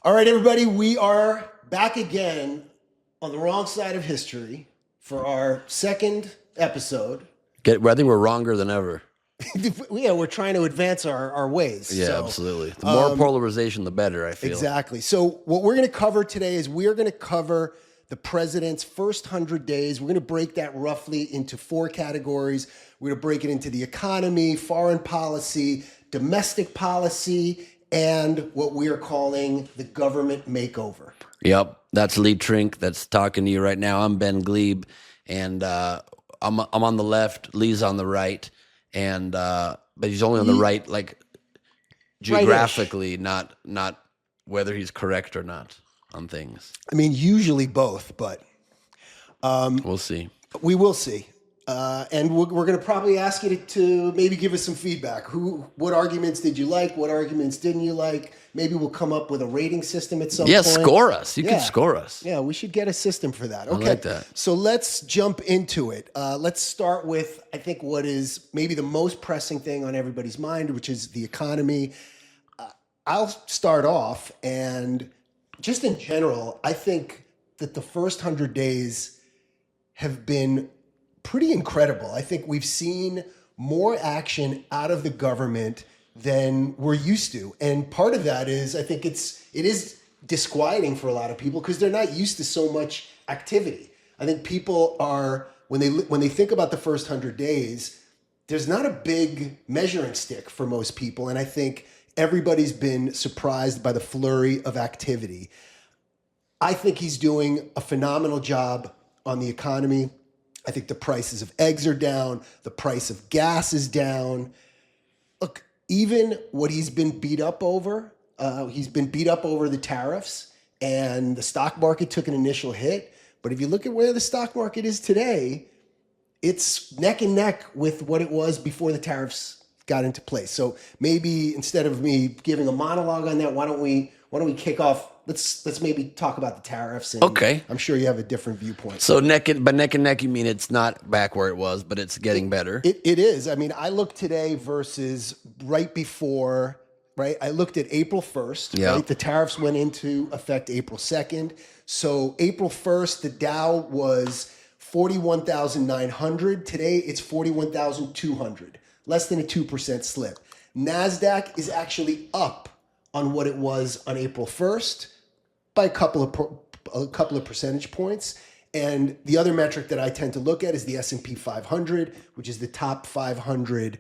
All right, everybody, we are back again on the wrong side of history for our second episode. I think we're wronger than ever. Yeah, we're trying to advance our ways. Yeah, so, absolutely. The more polarization, the better, I feel. Exactly. So what we're going to cover today is we are going to cover the president's first 100 days. We're going to break that roughly into 4 categories. We're going to break it into the economy, foreign policy, domestic policy, and what we are calling the government makeover. Yep, that's Lee Trink that's talking to you right now. I'm Ben Gleib, and I'm on the left. Lee's on the right, and but he's only on the right, like geographically, not whether he's correct or not on things. I mean, usually both, but We'll see. we will see. And we're going to probably ask you to maybe give us some feedback. What arguments did you like? What arguments didn't you like? Maybe we'll come up with a rating system at some Yeah, point. score us. You can score us. Yeah, we should get a system for that. Okay. I like that. So let's jump into it. Let's start with, I think, what is maybe the most pressing thing on everybody's mind, which is the economy. I'll start off, and just in general, I think that the first 100 days have been pretty incredible. I think we've seen more action out of the government than we're used to. And part of that is, I think it is disquieting for a lot of people because they're not used to so much activity. I think people are, when they think about the first 100 days, there's not a big measuring stick for most people. And I think everybody's been surprised by the flurry of activity. I think he's doing a phenomenal job on the economy. I think the prices of eggs are down. The price of gas is down. Look, even what he's been beat up over, the tariffs, and the stock market took an initial hit. But if you look at where the stock market is today, it's neck and neck with what it was before the tariffs got into place. So maybe instead of me giving a monologue on that, why don't we kick off? Let's maybe talk about the tariffs. And Okay. I'm sure you have a different viewpoint. So neck and neck, you mean it's not back where it was, but it's getting better. It is. I mean, I looked today versus right before, right? I looked at April 1st, Yeah. right? The tariffs went into effect April 2nd. So April 1st, the Dow was 41,900. Today, it's 41,200. Less than a 2% slip. NASDAQ is actually up on what it was on April 1st by a couple of percentage points. And the other metric that I tend to look at is the S&P 500, which is the top 500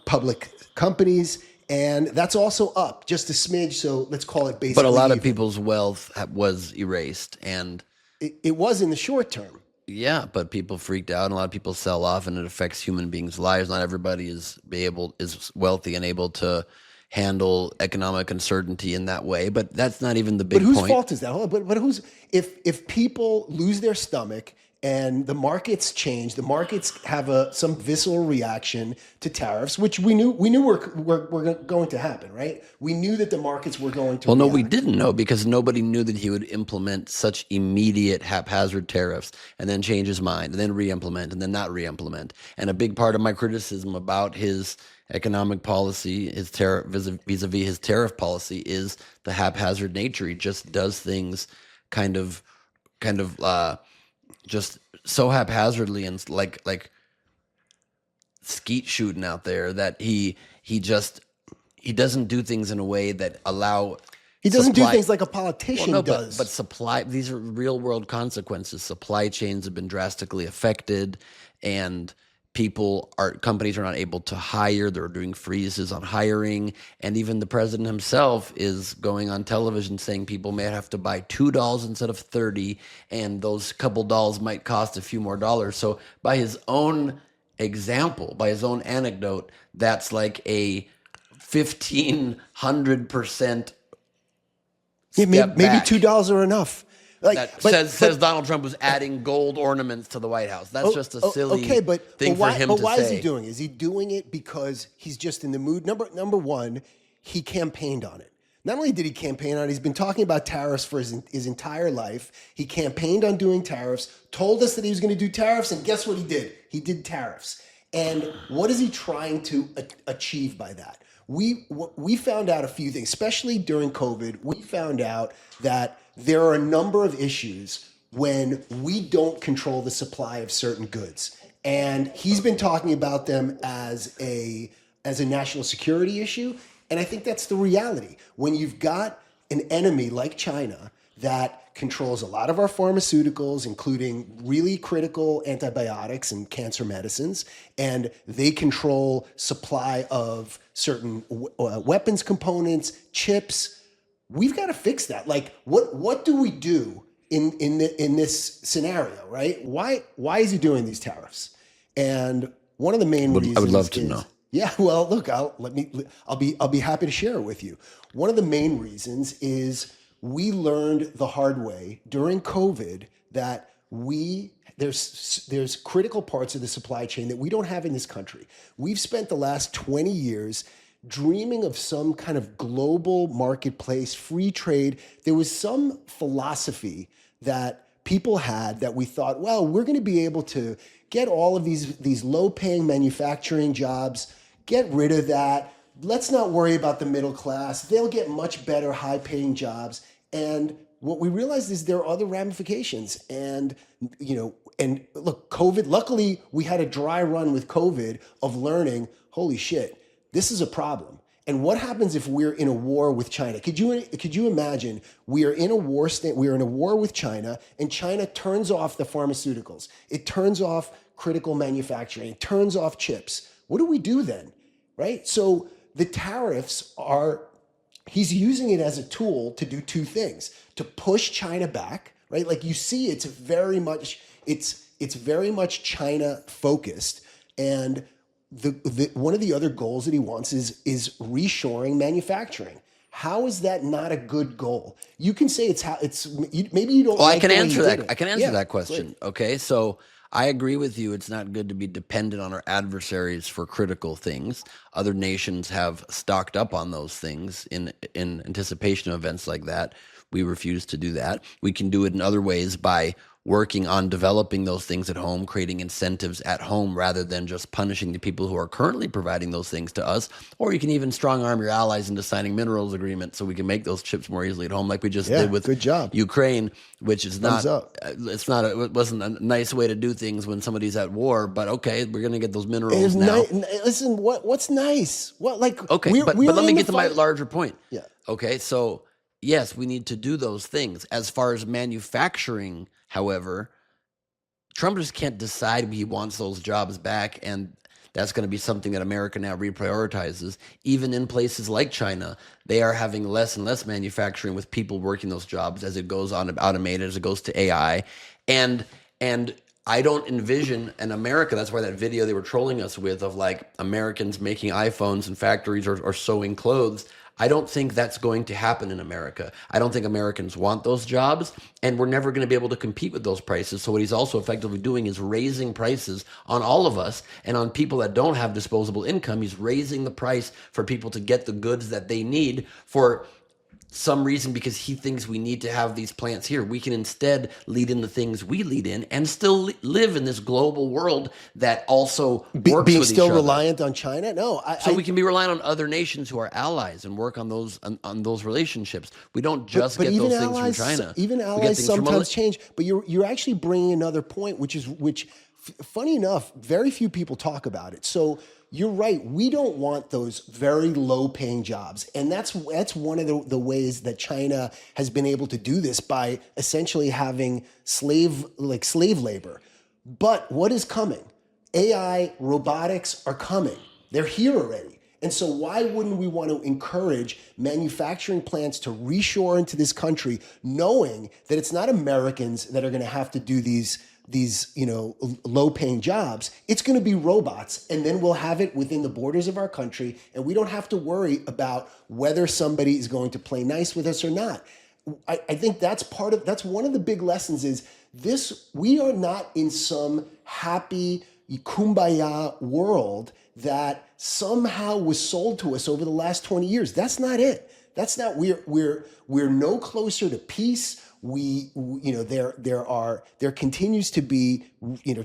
public companies. And that's also up just a smidge. So let's call it basically. But a lot of even. people's wealth was erased, and It was in the short term. yeah, but people freaked out, and a lot of people sell off, and it affects human beings' lives. Not everybody is wealthy and able to handle economic uncertainty in that way. But that's not even the big But whose point. fault is that? Hold on, but who's if people lose their stomach and the markets change, the markets have some visceral reaction to tariffs, which we knew were going to happen, right? We knew that the markets were going to. Well, no, react. we didn't know because nobody knew that he would implement such immediate haphazard tariffs and then change his mind and then re-implement and then not re-implement. And a big part of my criticism about his economic policy, his tariff vis-a-vis his tariff policy, is the haphazard nature. He just does things kind of just so haphazardly and like skeet shooting out there that he doesn't do things in a way that allow. He doesn't do things like a politician does. But these are real world consequences. Supply chains have been drastically affected, and companies are not able to hire. They're doing freezes on hiring. And even the president himself is going on television saying people may have to buy $2 instead of 30, and those couple dolls might cost a few more dollars. So by his own example, by his own anecdote, that's like a 1,500% maybe back. $2 are enough. Says Donald Trump was adding gold ornaments to the White House. That's just a silly thing for him to say. But why is he doing it? Is he doing it because he's just in the mood? Number one, he campaigned on it. Not only did he campaign on it, he's been talking about tariffs for his entire life. He campaigned on doing tariffs, told us that he was going to do tariffs, and guess what he did? He did tariffs. And what is he trying to achieve by that? we found out a few things, especially during COVID. We found out that there are a number of issues when we don't control the supply of certain goods. And he's been talking about them as a national security issue. And I think that's the reality. When you've got an enemy like China that controls a lot of our pharmaceuticals, including really critical antibiotics and cancer medicines, and they control supply of certain weapons components, chips, we've got to fix that. Like, what do we do in this scenario, right? Why is he doing these tariffs? And one of the main reasons I would love to know. Yeah, well, look, I'll be happy to share it with you. One of the main reasons is we learned the hard way during COVID that there's critical parts of the supply chain that we don't have in this country. We've spent the last 20 years dreaming of some kind of global marketplace, free trade. There was some philosophy that people had that we thought, well, we're going to be able to get all of these low-paying manufacturing jobs, get rid of that. Let's not worry about the middle class. They'll get much better high-paying jobs. And what we realized is there are other ramifications. And, and look, COVID, luckily we had a dry run with COVID of learning, holy shit, this is a problem. And what happens if we're in a war with China? Could you imagine we are in a war with China, and China turns off the pharmaceuticals. It turns off critical manufacturing. It turns off chips. What do we do then? Right? So the tariffs he's using it as a tool to do two things: to push China back, right? Like you see, it's very much China focused, and one of the other goals that he wants is reshoring manufacturing. How is that not a good goal? You can say maybe you don't. Well, like I can the way answer he did that. it. I can answer Yeah, that question. great. Okay, so I agree with you. It's not good to be dependent on our adversaries for critical things. Other nations have stocked up on those things in anticipation of events like that. We refuse to do that. We can do it in other ways by working on developing those things at home, creating incentives at home rather than just punishing the people who are currently providing those things to us. Or you can even strong arm your allies into signing minerals agreements so we can make those chips more easily at home, like we just did with good job. Ukraine, which is Thumbs up. it wasn't a nice way to do things when somebody's at war, but okay, we're going to get those minerals now. Listen, what's nice? What, like, Okay, but let me get to my fight. larger point. Yeah. Okay, so yes, we need to do those things. As far as manufacturing, however, Trump just can't decide he wants those jobs back, and that's going to be something that America now reprioritizes. Even in places like China, they are having less and less manufacturing with people working those jobs as it goes on automated, as it goes to AI. And I don't envision in America, that's why that video they were trolling us with of like Americans making iPhones in factories or sewing clothes, I don't think that's going to happen in America. I don't think Americans want those jobs, and we're never going to be able to compete with those prices. So what he's also effectively doing is raising prices on all of us, and on people that don't have disposable income. He's raising the price for people to get the goods that they need for some reason, because he thinks we need to have these plants here. We can instead lead in the things we lead in and still live in this global world that also works Being with still each other. reliant on China? No. So we can be reliant on other nations who are allies and work on those relationships. We don't just get those things from China. Even We get allies things from sometimes change. But you're actually bringing another point, which funny enough, very few people talk about it. So you're right. We don't want those very low-paying jobs, and that's one of the ways that China has been able to do this, by essentially having slave labor. But what is coming? AI, robotics are coming. They're here already. And so why wouldn't we want to encourage manufacturing plants to reshore into this country, knowing that it's not Americans that are going to have to do these low-paying jobs? It's going to be robots, and then we'll have it within the borders of our country, and we don't have to worry about whether somebody is going to play nice with us or not. I think that's one of the big lessons is this: we are not in some happy kumbaya world that somehow was sold to us over the last 20 years. That's not it. That's not, we're no closer to peace. There continues to be,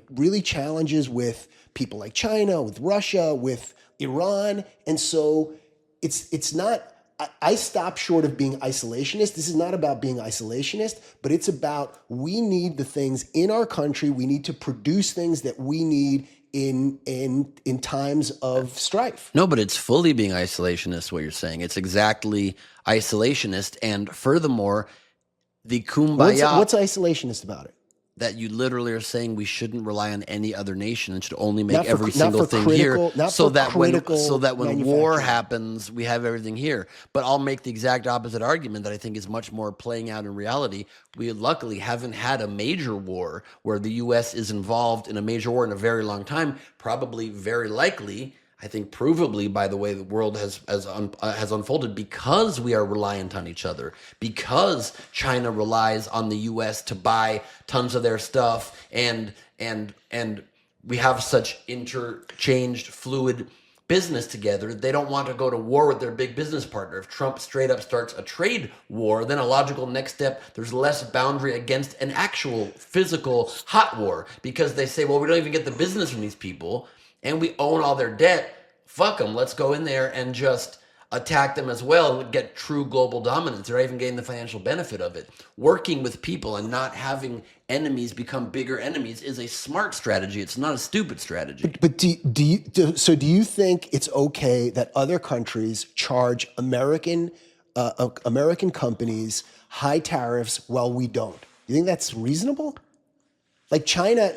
really challenges with people like China, with Russia, with Iran. And so it's not. I stop short of being isolationist. This is not about being isolationist, but it's about we need the things in our country. We need to produce things that we need in times of strife. No, but it's fully being isolationist, what you're saying. It's exactly isolationist. And furthermore, the kumbaya What's isolationist about it? that you literally are saying we shouldn't rely on any other nation and should only make every single thing here so that when war happens, we have everything here. But I'll make the exact opposite argument that I think is much more playing out in reality. We luckily haven't had a major war where the U.S. is involved in a major war in a very long time, probably very likely, I think provably by the way the world has unfolded, because we are reliant on each other, because China relies on the U.S. to buy tons of their stuff, and we have such interchanged, fluid business together. They don't want to go to war with their big business partner. If Trump straight up starts a trade war, then a logical next step, there's less boundary against an actual physical hot war, because they say, well, we don't even get the business from these people, and we own all their debt. Fuck them. Let's go in there and just attack them as well and get true global dominance. They're not even getting the financial benefit of it. Working with people and not having enemies become bigger enemies is a smart strategy. It's not a stupid strategy. But do you think it's okay that other countries charge American companies high tariffs while we don't? You think that's reasonable? Like China,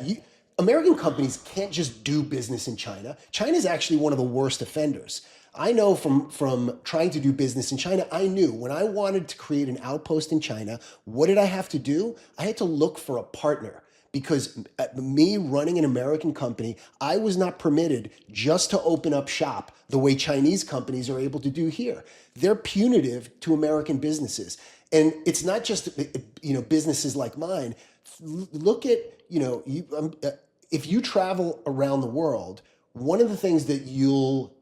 American companies can't just do business in China. China is actually one of the worst offenders. I know from trying to do business in China, I knew when I wanted to create an outpost in China, what did I have to do? I had to look for a partner, because me running an American company, I was not permitted just to open up shop the way Chinese companies are able to do here. They're punitive to American businesses. And it's not just businesses like mine. Look at, if you travel around the world, one of the things that you'll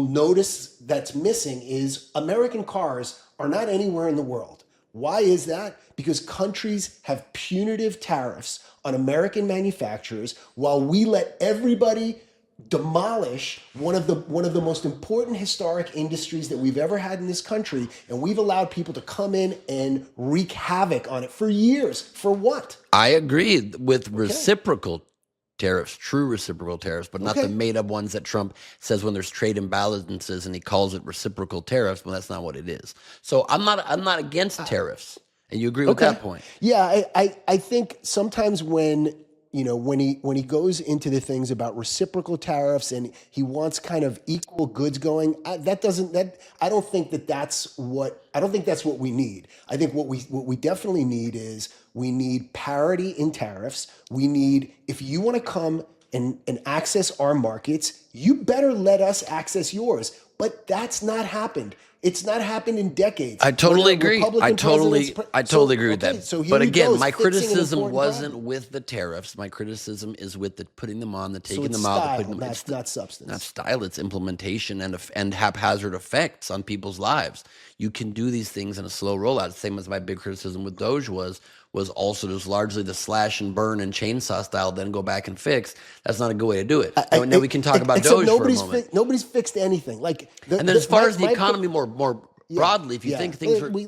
notice that's missing is American cars are not anywhere in the world. Why is that? Because countries have punitive tariffs on American manufacturers while we let everybody demolish one of the most important historic industries that we've ever had in this country, and we've allowed people to come in and wreak havoc on it for years. For what? I agree with reciprocal tariffs, true reciprocal tariffs, but not the made-up ones that Trump says when there's trade imbalances and he calls it reciprocal tariffs. Well, that's not what it is. So I'm not against tariffs, and you agree with that point. Yeah, I think sometimes when he goes into the things about reciprocal tariffs and he wants kind of equal goods going, I don't think that's what we need. I think what we definitely need is we need parity in tariffs. We need, if you want to come and access our markets, you better let us access yours. But that's not happened. It's not happened in decades. I totally agree. I totally agree with that. So but again, my criticism wasn't with the tariffs. My criticism is with the putting them on, the taking them out, the putting them. It's not substance. Not style. It's implementation and haphazard effects on people's lives. You can do these things in a slow rollout. Same as my big criticism with Doge was also just largely the slash and burn and chainsaw style, then go back and fix. That's not a good way to do it. Now we can talk about Doge for a moment. Nobody's fixed anything. And then as far as the economy more broadly, if you think things are... We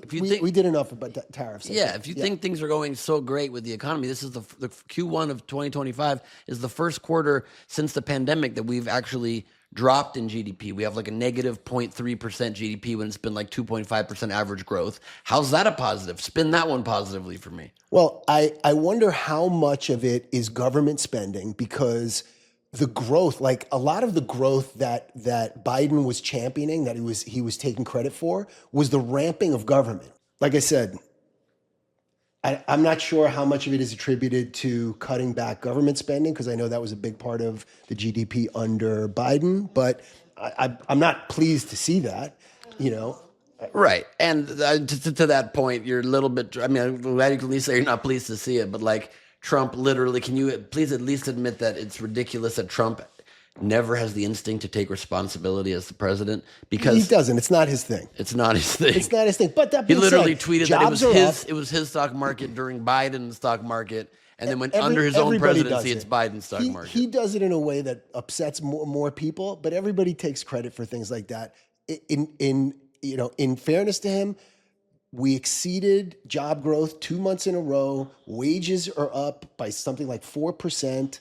did enough about tariffs. If you think things are going so great with the economy, this is the Q1 of 2025 is the first quarter since the pandemic that we've actually dropped in GDP. We have like a negative 0.3% GDP when it's been like 2.5% average growth. How's that a positive? Spin that one positively for me. Well, I wonder how much of it is government spending, because the growth, like a lot of the growth that Biden was championing, that he was taking credit for, was the ramping of government. Like I said, I'm not sure how much of it is attributed to cutting back government spending, because I know that was a big part of the GDP under Biden, but I'm not pleased to see that, Right. And to that point, you're a little bit, I'm glad you can at least say you're not pleased to see it, but like Trump literally, can you please at least admit that it's ridiculous that Trump never has the instinct to take responsibility as the president? Because he doesn't. It's not his thing. It's not his thing. It's not his thing. But that being he literally said, tweeted that it was his stock market during Biden's stock market, and then under his own presidency, it's Biden's stock market. He does it in a way that upsets more people, but everybody takes credit for things like that. in fairness to him, we exceeded job growth 2 months in a row. Wages are up by something like 4%.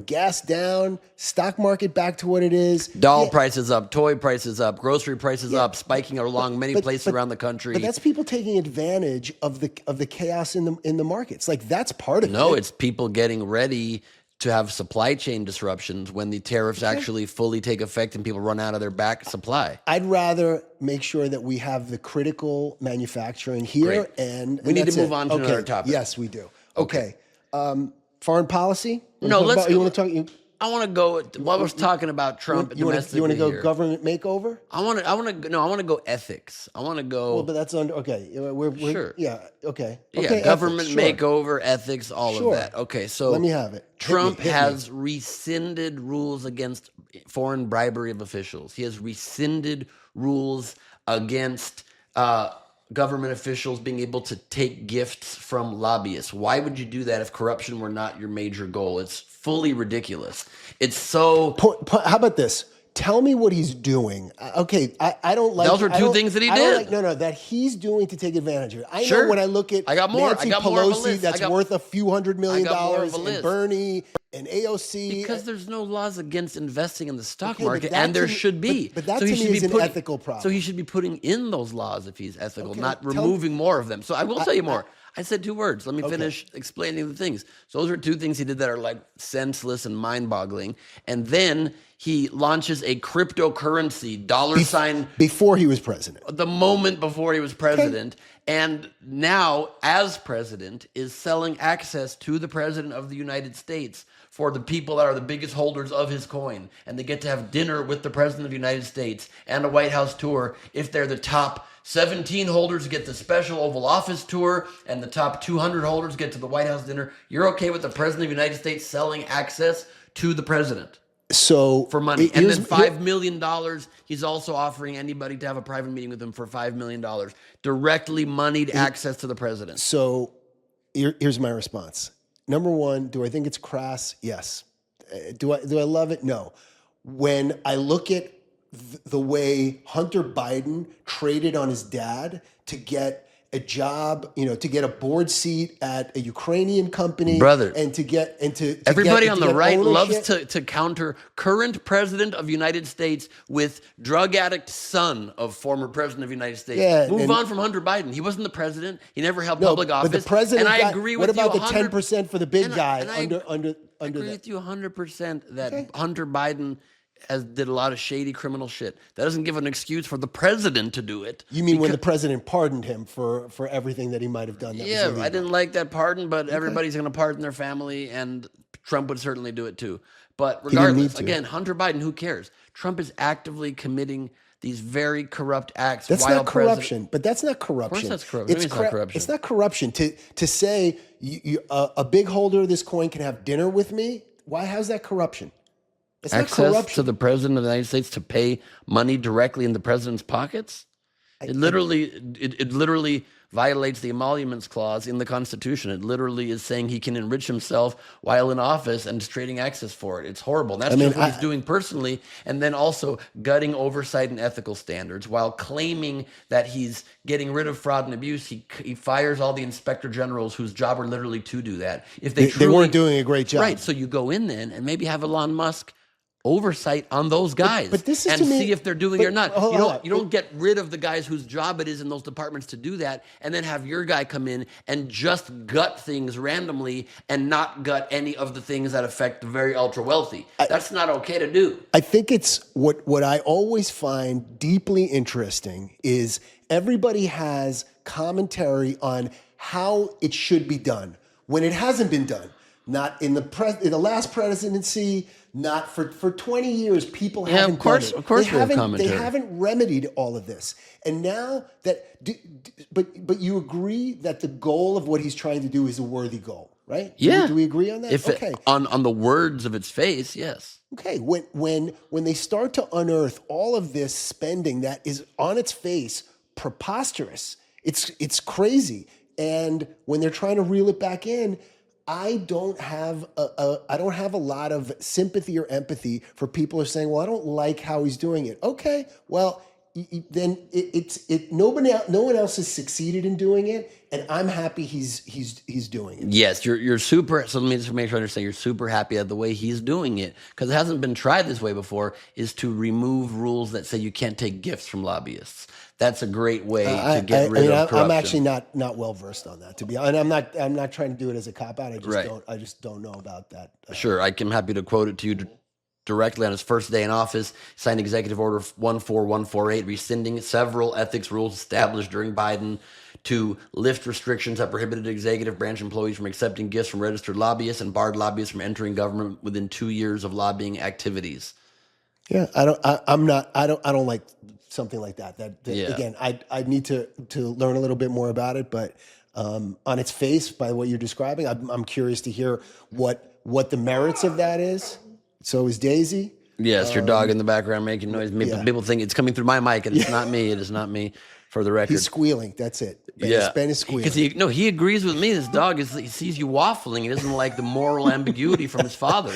Gas down, stock market back to what it is. Doll prices up, toy prices up, grocery prices up, spiking along many places around the country. But that's people taking advantage of the chaos in the markets. Like, that's part of it. No, it's people getting ready to have supply chain disruptions when the tariffs actually fully take effect and people run out of their back supply. I'd rather make sure that we have the critical manufacturing here. Great. And We need to that's move it. on to another topic. Yes, we do. Okay. Foreign policy? No, let's. You want to talk? I want to go. While I was talking about Trump domestically, you want to go here, government makeover? I want to go ethics. I want to go. Well, but that's under. Okay, we're Sure. Yeah. Okay. Yeah, Okay, government ethics, sure. makeover, ethics, all Sure. of that. Okay, so Let me have it. Trump Hit me. has rescinded rules against foreign bribery of officials. He has rescinded rules against government officials being able to take gifts from lobbyists. Why would you do that if corruption were not your major goal? It's fully ridiculous. It's so. How about this? Tell me what he's doing. Okay, I don't like. Those are two things that he did. That he's doing to take advantage of it. I Sure. know when I look at I got more. Nancy I got more of a Pelosi, list. that's worth a few $100 million, I got more of a and list. Bernie and AOC. Because there's no laws against investing in the stock Okay, but market, that and there to me- should be. but that So to he me should is be an ethical problem. So he should be putting in those laws if he's ethical, Okay, not tell- removing more of them. So I will tell you more. I said two words. Let me finish explaining the things. So those are two things he did that are like senseless and mind-boggling. And then he launches a cryptocurrency dollar sign Before he was president. the moment before he was president, and now as president is selling access to the president of the United States for the people that are the biggest holders of his coin, and they get to have dinner with the president of the United States and a White House tour if they're the top 17 holders get the special Oval Office tour, and the top 200 holders get to the White House dinner. You're okay with the president of the United States selling access to the president So for money? And then $5 million, he's also offering anybody to have a private meeting with him for $5 million. Directly moneyed access to the president. So here's my response. Number one, do I think it's crass? Yes. Do I love it? No. When I look at the way Hunter Biden traded on his dad to get a job, to get a board seat at a Ukrainian company, Brother, and to get everybody on the right loves ownership. to counter current president of the United States with drug addict son of former president of the United States. Yeah, Move on from Hunter Biden. He wasn't the president. He never held No, public office. but the president. And I agree with what about you the 100 10% for the big and guy I under agree that? with you 100% that Hunter Biden did a lot of shady criminal shit. That doesn't give an excuse for the president to do it. You mean when the president pardoned him for everything that he might have done? That was Yeah, illegal. I didn't like that pardon, but everybody's going to pardon their family, and Trump would certainly do it too. But didn't need regardless, to. again, Hunter Biden, who cares? Trump is actively committing these very corrupt acts. That's while not corruption, but that's not corruption. that's corruption. What do you mean it's not corruption? It's not corruption to say a big holder of this coin can have dinner with me. Why? How's that corruption? It's not Access corruption. to the president of the United States to pay money directly in the president's pockets. It literally violates the emoluments clause in the Constitution. It literally is saying he can enrich himself while in office and is trading access for it. It's horrible. And that's just what he's doing personally, and then also gutting oversight and ethical standards while claiming that he's getting rid of fraud and abuse. He fires all the inspector generals whose job are literally to do that. If they weren't doing a great job. Right, so you go in then and maybe have Elon Musk oversight on those guys, but this is and to me, see if they're doing it or not. hold on. You don't get rid of the guys whose job it is in those departments to do that, and then have your guy come in and just gut things randomly and not gut any of the things that affect the very ultra wealthy. That's not okay to do. I think it's what I always find deeply interesting is everybody has commentary on how it should be done when it hasn't been done. Not in the last presidency, not for 20 years. People haven't of course, done it. Of course, they commentary. haven't remedied all of this, and now that, but you agree that the goal of what he's trying to do is a worthy goal, right? Yeah. Do we agree on that? Okay. On the words of its face, yes. Okay. When they start to unearth all of this spending that is on its face preposterous, it's crazy, and when they're trying to reel it back in. I don't have a lot of sympathy or empathy for people who are saying, "Well, I don't like how he's doing it." Okay, well, then no one else has succeeded in doing it, and I'm happy he's doing it. Yes, you're super. So let me just make sure I understand. You're super happy at the way he's doing it because it hasn't been tried this way before. Is to remove rules that say you can't take gifts from lobbyists. That's a great way to get rid of corruption. I'm actually not well versed on that, to be honest. And I'm not trying to do it as a cop out. I just don't know about that. Sure, I'm happy to quote it to you directly. On his first day in office, signed Executive Order 14148, rescinding several ethics rules established during Biden to lift restrictions that prohibited executive branch employees from accepting gifts from registered lobbyists and barred lobbyists from entering government within 2 years of lobbying activities. Yeah, I don't like something like that. Yeah. Again, I need to learn a little bit more about it, but on its face, by what you're describing, I'm curious to hear what the merits of that is. So is Daisy. Yes, your dog in the background making noise. People think it's coming through my mic, and it's not me. It is not me. For the record, he's squealing. That's it. Ben is squealing. Because he agrees with me. This dog he sees you waffling. He doesn't like the moral ambiguity from his father.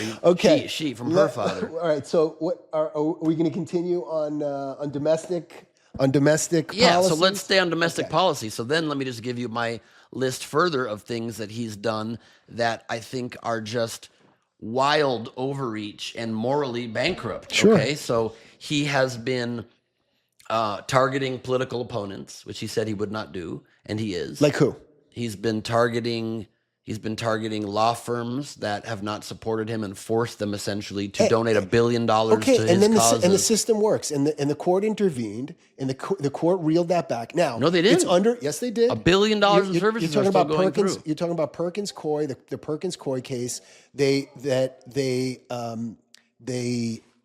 She from her father. All right. So what are we going to continue on domestic policy? Yeah. So let's stay on domestic policy. So then let me just give you my list further of things that he's done that I think are just wild overreach and morally bankrupt. Sure. Okay. So he has been targeting political opponents, which he said he would not do, and he is. Like who? He's been targeting law firms that have not supported him and forced them essentially to donate $1 billion to his causes. And the system works, and the court intervened, and the court reeled that back. Now, no, they didn't. It's under. Yes, they did. $1 billion in services are still going through. You're talking about Perkins Coie, the Perkins Coie case.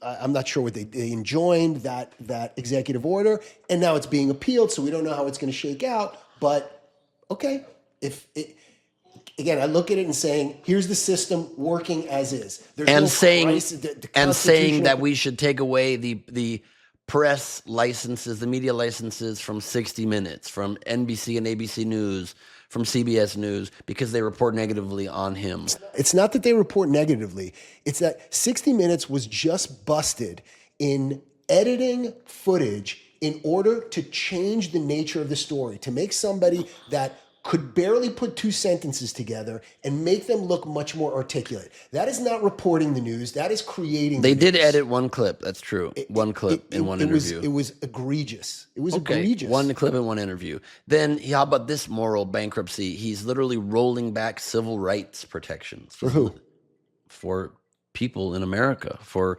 I'm not sure what they enjoined that executive order, and now it's being appealed. So we don't know how it's going to shake out. But okay, again, I look at it and saying, here's the system working as is. There's saying that we should take away the press licenses, the media licenses from 60 Minutes, from NBC and ABC News, from CBS News, because they report negatively on him. It's not that they report negatively. It's that 60 Minutes was just busted in editing footage in order to change the nature of the story, to make somebody that could barely put two sentences together and make them look much more articulate. That is not reporting the news. That is creating the news. They did edit one clip. That's true. One clip in one interview. It was egregious. It was egregious. One clip in one interview. Then, how about this moral bankruptcy? He's literally rolling back civil rights protections. For who? For people in America. For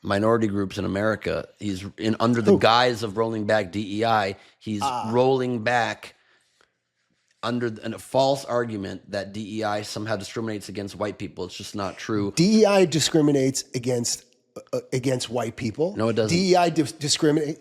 minority groups in America. He's under the guise of rolling back DEI. He's rolling back under a false argument that DEI somehow discriminates against white people. It's just not true. DEI discriminates against white people. No, it doesn't. DEI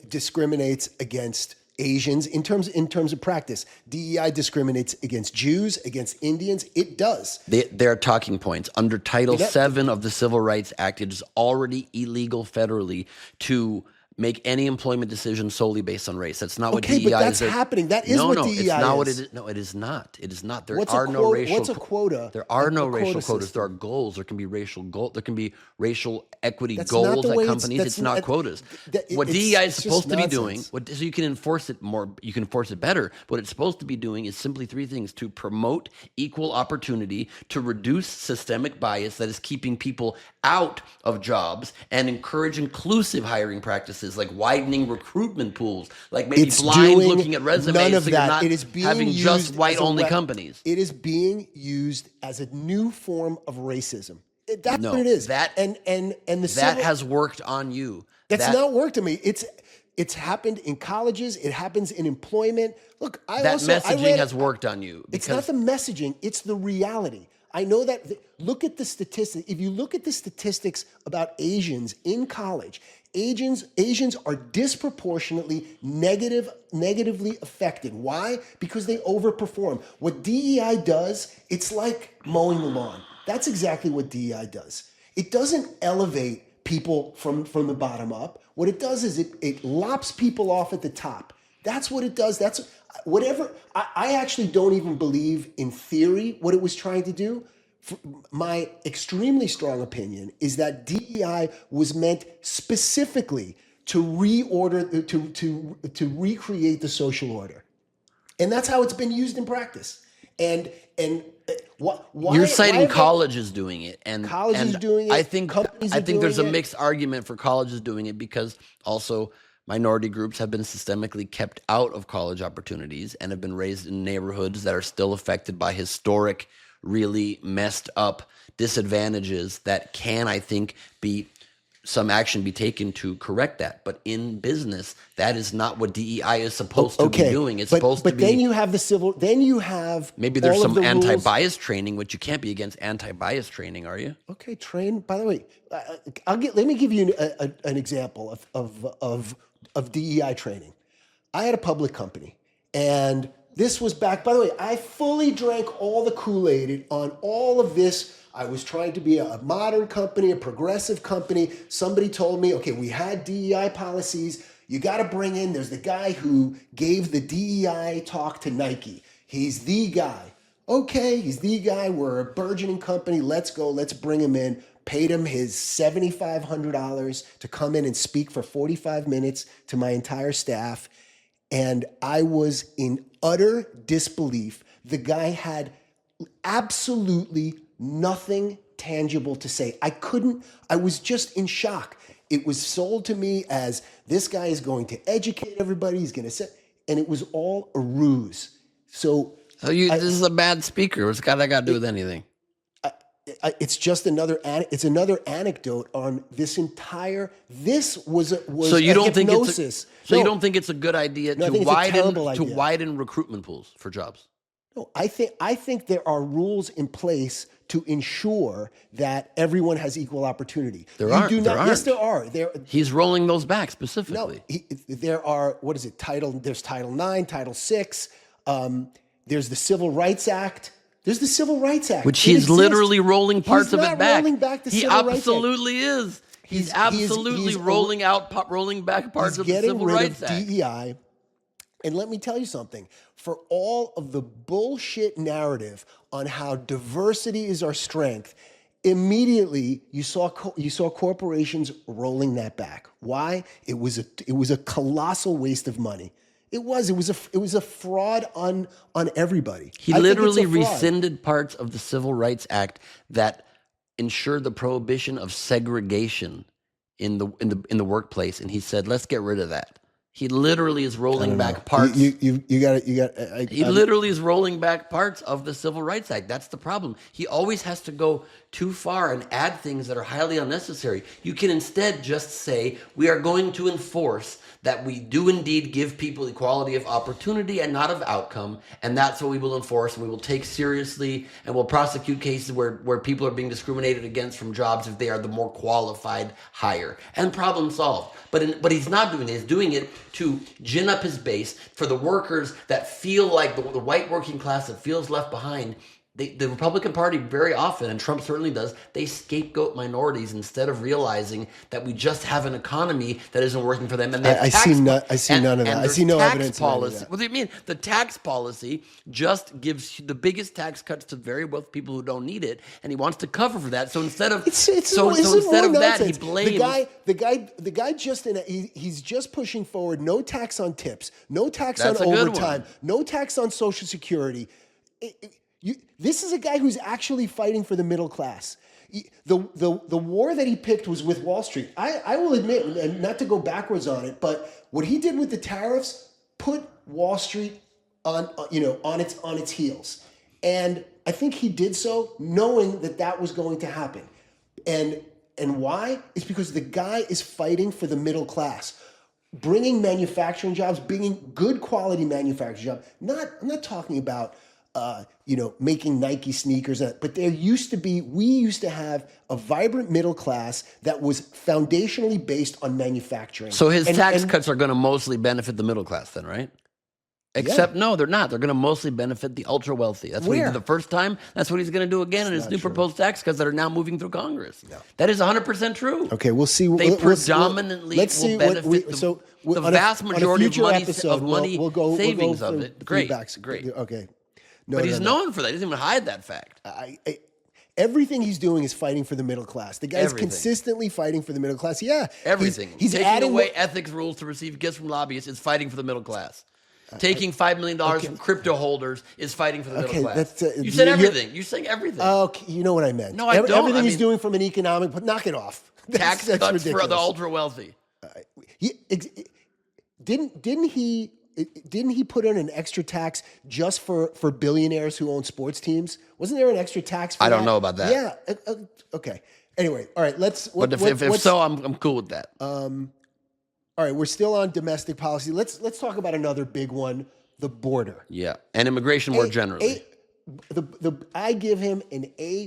discriminates against Asians in terms of practice. DEI discriminates against Jews, against Indians. It does. They're talking points. Under Title VII of the Civil Rights Act, it is already illegal federally to make any employment decision solely based on race. That's not what DEI is. Okay, but that's happening. That is what DEI is. It's not what it is. No, it is not. It is not. What's a quota? There are no racial quotas. There are goals. There can be racial there can be racial equity That's goals not the way at companies. It's not quotas. What DEI is supposed to be doing, so you can enforce it more, you can enforce it better. What it's supposed to be doing is simply three things: to promote equal opportunity, to reduce systemic bias that is keeping people out of jobs, and encourage inclusive hiring practices like widening recruitment pools, like maybe looking at resumes none of so that. you're not It is being having used just white-only as companies. It is being used as a new form of racism. That's what it is. That has worked on you. That's not worked on me. It's happened in colleges. It happens in employment. Look, messaging has worked on you. It's not the messaging. It's the reality. I know that. Look at the statistics. If you look at the statistics about Asians in college, Asians are disproportionately negatively affected. Why? Because they overperform. What DEI does, it's like mowing the lawn. That's exactly what DEI does. It doesn't elevate people from the bottom up. What it does is it lops people off at the top. That's what it does. That's whatever. I actually don't even believe in theory what it was trying to do. my extremely strong opinion is that DEI was meant specifically to reorder, to recreate the social order, and that's how it's been used in practice. And why You're citing have colleges doing it, and colleges doing it? I think companies are there's a doing it. mixed argument for colleges doing it because also minority groups have been systemically kept out of college opportunities and have been raised in neighborhoods that are still affected by historic, really messed up disadvantages that can, I think, be some action be taken to correct that. But in business, that is not what DEI is supposed to be doing. It's supposed to be. But then you have the civil. Then you have Maybe there's all of some the rules. anti-bias training, which you can't be against anti-bias training, are you? Okay, train. By the way, let me give you an example of DEI training. I had a public company, and this was back. By the way, I fully drank all the Kool-Aid on all of this. I was trying to be a modern company, a progressive company. Somebody told me, okay, we had DEI policies. You got to bring in, there's the guy who gave the DEI talk to Nike. He's the guy. Okay, he's the guy. We're a burgeoning company. Let's go. Let's bring him in. Paid him his $7,500 to come in and speak for 45 minutes to my entire staff. And I was in utter disbelief. The guy had absolutely nothing tangible to say. I was just in shock. It was sold to me as this guy is going to educate everybody. He's going to say, and it was all a ruse. So this is a bad speaker. What's that got to do with anything? It's just another anecdote on this entire. This was so you a don't hypnosis. You don't think it's a good idea No, I think it's a terrible idea. to widen recruitment pools for jobs? No, I think there are rules in place to ensure that everyone has equal opportunity. There aren't. Yes, there are. He's rolling those back specifically. No, there are. What is it? There's Title IX, Title VI. There's the Civil Rights Act. There's the Civil Rights Act, which he's literally rolling parts of it back. Rolling back the he Civil Rights Act. Absolutely is. He's absolutely rolling back parts of the Civil Rights Act. Getting rid of DEI. And let me tell you something. For all of the bullshit narrative on how diversity is our strength, immediately you saw corporations rolling that back. Why? It was a colossal waste of money. It was a fraud on everybody. He literally rescinded parts of the Civil Rights Act that ensured the prohibition of segregation in the workplace, and he said, "Let's get rid of that." He literally is rolling back parts. You got. He literally is rolling back parts of the Civil Rights Act. That's the problem. He always has to go too far and add things that are highly unnecessary. You can instead just say, we are going to enforce that we do indeed give people equality of opportunity and not of outcome, and that's what we will enforce, and we will take seriously, and we'll prosecute cases where people are being discriminated against from jobs if they are the more qualified hire. And problem solved. But he's not doing it. He's doing it to gin up his base for the workers that feel like the white working class that feels left behind. The Republican Party very often, and Trump certainly does, they scapegoat minorities instead of realizing that we just have an economy that isn't working for them. And I see none of that. I see no evidence policy. of that. What do you mean? The tax policy just gives the biggest tax cuts to very wealthy people who don't need it, and he wants to cover for that. So instead of that, he blames the guy just he's just pushing forward no tax on tips, no tax on overtime, no tax on Social Security. This is a guy who's actually fighting for the middle class. The war that he picked was with Wall Street. I will admit, and not to go backwards on it, but what he did with the tariffs put Wall Street on its heels. And I think he did so knowing that was going to happen. And why? It's because the guy is fighting for the middle class. Bringing manufacturing jobs, bringing good quality manufacturing jobs. I'm not talking about making Nike sneakers, but we used to have a vibrant middle class that was foundationally based on manufacturing. So his tax cuts are going to mostly benefit the middle class then, right? Except, no, they're not. They're going to mostly benefit the ultra wealthy. That's what he did the first time. That's what he's going to do again in his new proposed tax cuts that are now moving through Congress. No. That is 100% true. Okay, we'll see. They predominantly will benefit the vast majority of money savings of it. Great. Okay. No, but he's known for that. He doesn't even hide that fact. Everything he's doing is fighting for the middle class. The guy's Everything. consistently fighting for the middle class. Yeah. Everything. He's taking adding away ethics rules to receive gifts from lobbyists is fighting for the middle class. Taking $5 million from crypto holders is fighting for the middle class. You said everything. You're saying everything. Okay, you know what I meant. No, I don't. Everything I he's mean, doing from an economic, but knock it off. Tax That's cuts ridiculous. for the ultra wealthy. Didn't he put in an extra tax just for billionaires who own sports teams? Wasn't there an extra tax for I that? don't know about that. Yeah. Okay. Anyway, all right. But if so, I'm cool with that. All right, we're still on domestic policy. Let's talk about another big one, the border. Yeah, and immigration more generally. I give him an A+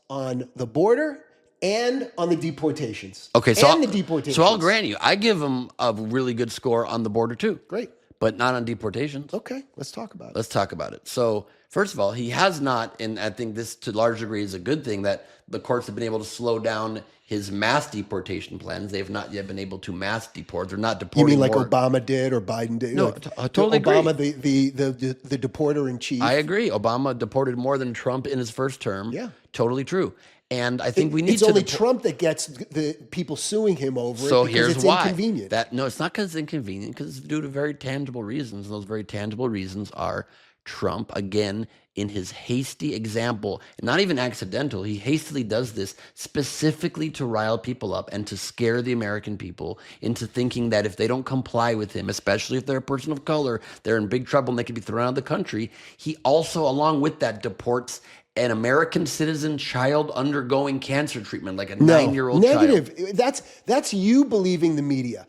on the border and on the deportations. Okay, so the deportations. So I'll grant you, I give him a really good score on the border too. Great. But not on deportations. Okay, let's talk about it. Let's talk about it. So, first of all, he has not, and I think this to a large degree is a good thing, that the courts have been able to slow down his mass deportation plans. They have not yet been able to mass deport. They're not deporting. You mean like more. Obama did or Biden did? No, like, I totally Obama, agree. the deporter in chief. I agree. Obama deported more than Trump in his first term. Yeah. Totally true. And I think we need It's to. only Trump that gets the people suing him over So it because here's it's why. inconvenient. No, it's not because it's inconvenient, because it's due to very tangible reasons. And those very tangible reasons are Trump, again, in his hasty example, not even accidental, he hastily does this specifically to rile people up and to scare the American people into thinking that if they don't comply with him, especially if they're a person of color, they're in big trouble and they could be thrown out of the country. He also, along with that, deports an American citizen child undergoing cancer treatment, like a 9-year-old negative. child. That's you believing the media.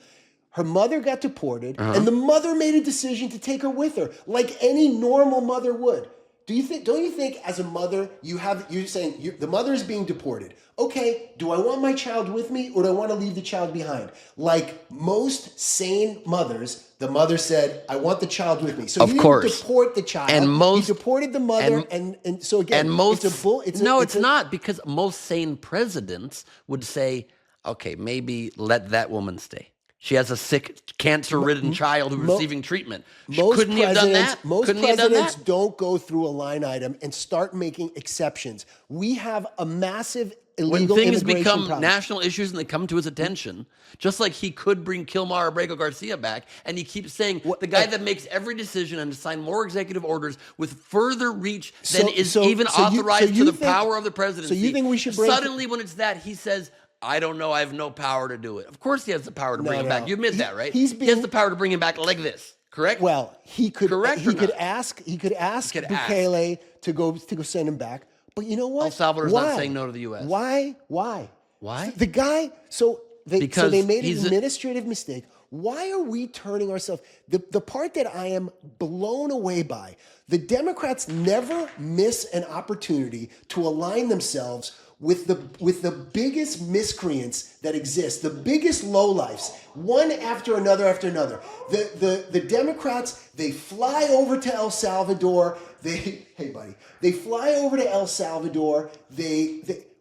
Her mother got deported, and the mother made a decision to take her with her, like any normal mother would. Don't you think, as a mother, you're saying the mother is being deported? Okay, do I want my child with me, or do I want to leave the child behind? Like most sane mothers, the mother said, "I want the child with me." So Of you course. didn't deport the child. And you deported the mother, and so again, it's not, because most sane presidents would say, okay, maybe let that woman stay. She has a sick, cancer-ridden child who's receiving treatment. Couldn't he have done that? Most Couldn't he have done presidents that? don't go through a line item and start making exceptions. We have a massive When illegal things immigration become problem. national issues and they come to his attention, just like he could bring Kilmar Abrego Garcia back, and he keeps saying the guy that makes every decision and to sign more executive orders with further reach than is even authorized to the power of the presidency. So you think we should bring... Suddenly, when it's that, he says, I don't know, I have no power to do it. Of course he has the power to bring him back. You admit that, right? He has the power to bring him back like this, correct? Well, he could ask He could ask. Bukele to go send him back. But you know what? El Salvador's not saying no to the U.S. Why? Why? The guy, they made an administrative mistake. Why are we turning ourselves? The part that I am blown away by, the Democrats never miss an opportunity to align themselves with the biggest miscreants that exist, the biggest lowlifes, one after another after another. The Democrats, they fly over to El Salvador. They fly over to El Salvador.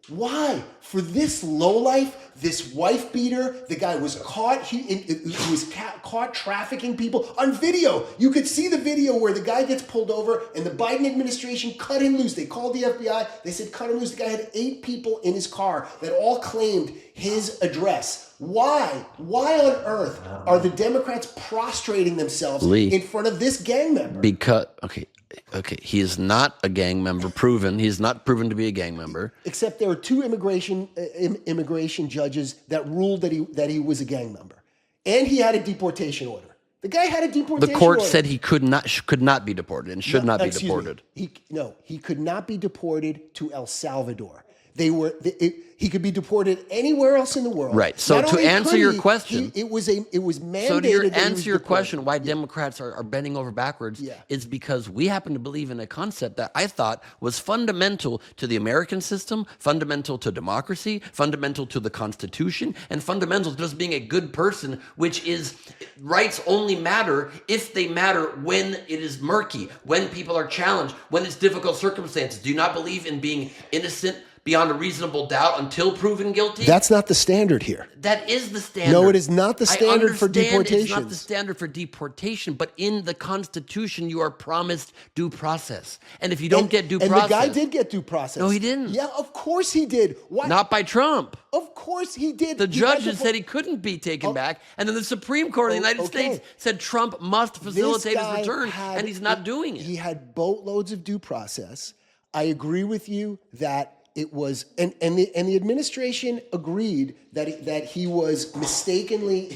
Why? For this lowlife, this wife beater, the guy was caught. He was caught trafficking people on video. You could see the video where the guy gets pulled over and the Biden administration cut him loose. They called the FBI. They said cut him loose. The guy had 8 people in his car that all claimed his address. Why? Why on earth are the Democrats prostrating themselves in front of this gang member? Because Okay, he is not a gang member. He's not proven to be a gang member. Except there are 2 immigration judges that ruled that he was a gang member, and he had a deportation order. The guy had a deportation order. The court said he could not be deported and should not be deported. He could not be deported to El Salvador. He could be deported anywhere else in the world. Right. So to answer your question, it was mandated. So to answer your question, why Democrats are bending over backwards is because we happen to believe in a concept that I thought was fundamental to the American system, fundamental to democracy, fundamental to the Constitution, and fundamental to just being a good person, which is rights only matter if they matter when it is murky, when people are challenged, when it's difficult circumstances. Do you not believe in being innocent beyond a reasonable doubt until proven guilty. That's not the standard here. That is the standard. No, it is not the standard for I understand deportations. it's not the standard for deportation, but in the Constitution, you are promised due process. And if you don't get due process... And the guy did get due process. No, he didn't. Yeah, of course he did. Why? Not by Trump. Of course he did. The judges said he couldn't be taken back. And then the Supreme Court of the United States said Trump must facilitate his return, and he's not doing it. He had boatloads of due process. I agree with you that it was, and the administration agreed that he was mistakenly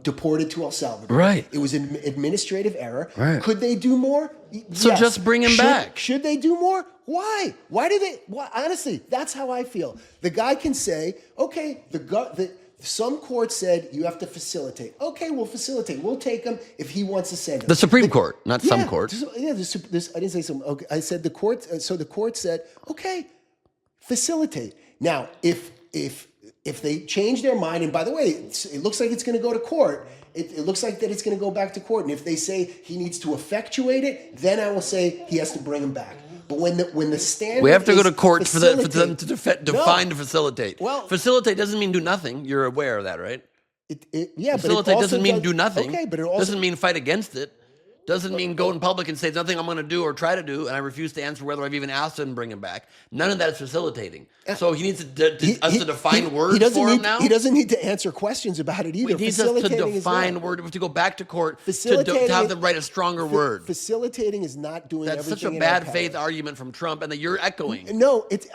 deported to El Salvador. Right. It was an administrative error. Right. Could they do more? So Yes. just bring him back. Should they do more? Why? Why do they? Why? Honestly, that's how I feel. The guy can say, okay, some court said you have to facilitate. Okay, we'll facilitate. We'll take him if he wants to send him. The Supreme Court, not some court. Yeah, I didn't say some. Okay, I said the court. So the court said, okay, facilitate. Now, if they change their mind, and by the way, it looks like it's going to go to court. It looks like that it's going to go back to court. And if they say he needs to effectuate it, then I will say he has to bring him back. But when the standard, We have to go to court for them facilitate- to define to facilitate. Well- facilitate doesn't mean do nothing. You're aware of that, right? Yeah, Facilitate but it also doesn't mean do nothing. Okay, but it also doesn't mean fight against it. Doesn't mean go in public and say there's nothing I'm going to do or try to do, and I refuse to answer whether I've even asked him and bring him back. None of that is facilitating. So he needs us to define words for him now. He doesn't need to answer questions about it either. He needs us to define words. We have to go back to court to have them write a stronger word. Facilitating is not doing That's everything. such a in our bad power. faith argument from Trump, and that you're echoing. No, it's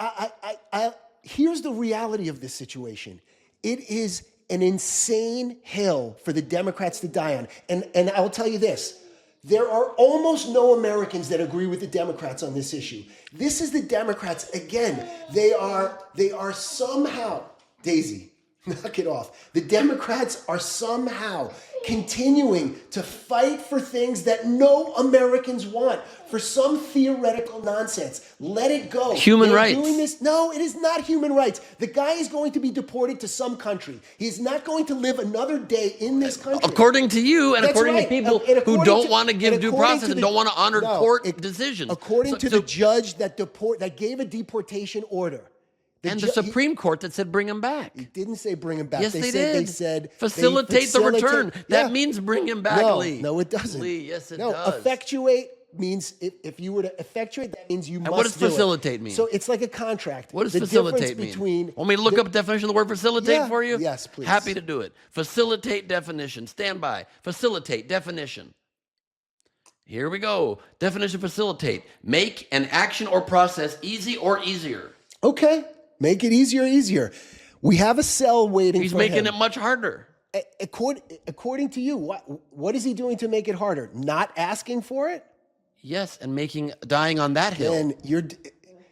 here's the reality of this situation. It is an insane hill for the Democrats to die on. And I'll tell you this. There are almost no Americans that agree with the Democrats on this issue. This is the Democrats again. They are somehow, Daisy, knock it off. The Democrats are somehow continuing to fight for things that no Americans want, for some theoretical nonsense. Let it go. Human rights. Doing this. No, it is not human rights. The guy is going to be deported to some country. He is not going to live another day in this country. According to you, and That's according right. to people And who according don't to- want to give and due according process to and the- don't want to honor No, court decisions. According to the judge that gave a deportation order. The Supreme Court that said bring him back. He didn't say bring him back. Yes, they did. They said facilitate the return. Yeah. That means bring him back, No, Lee. no, it doesn't. Lee, yes, it no, does. effectuate means if you were to effectuate, that means you must what does do it. facilitate mean? So it's like a contract. What does the facilitate difference mean? Between Want me to look up a definition of the word facilitate Yeah, for you? yes, please. Happy to do it. Facilitate definition. Stand by. Facilitate definition. Here we go. Definition facilitate. Make an action or process easy or easier. Okay, make it easier. We have a cell waiting He's for making him. it much harder. According to you, what is he doing to make it harder? Not asking for it? Yes, and dying on that hill. Then you're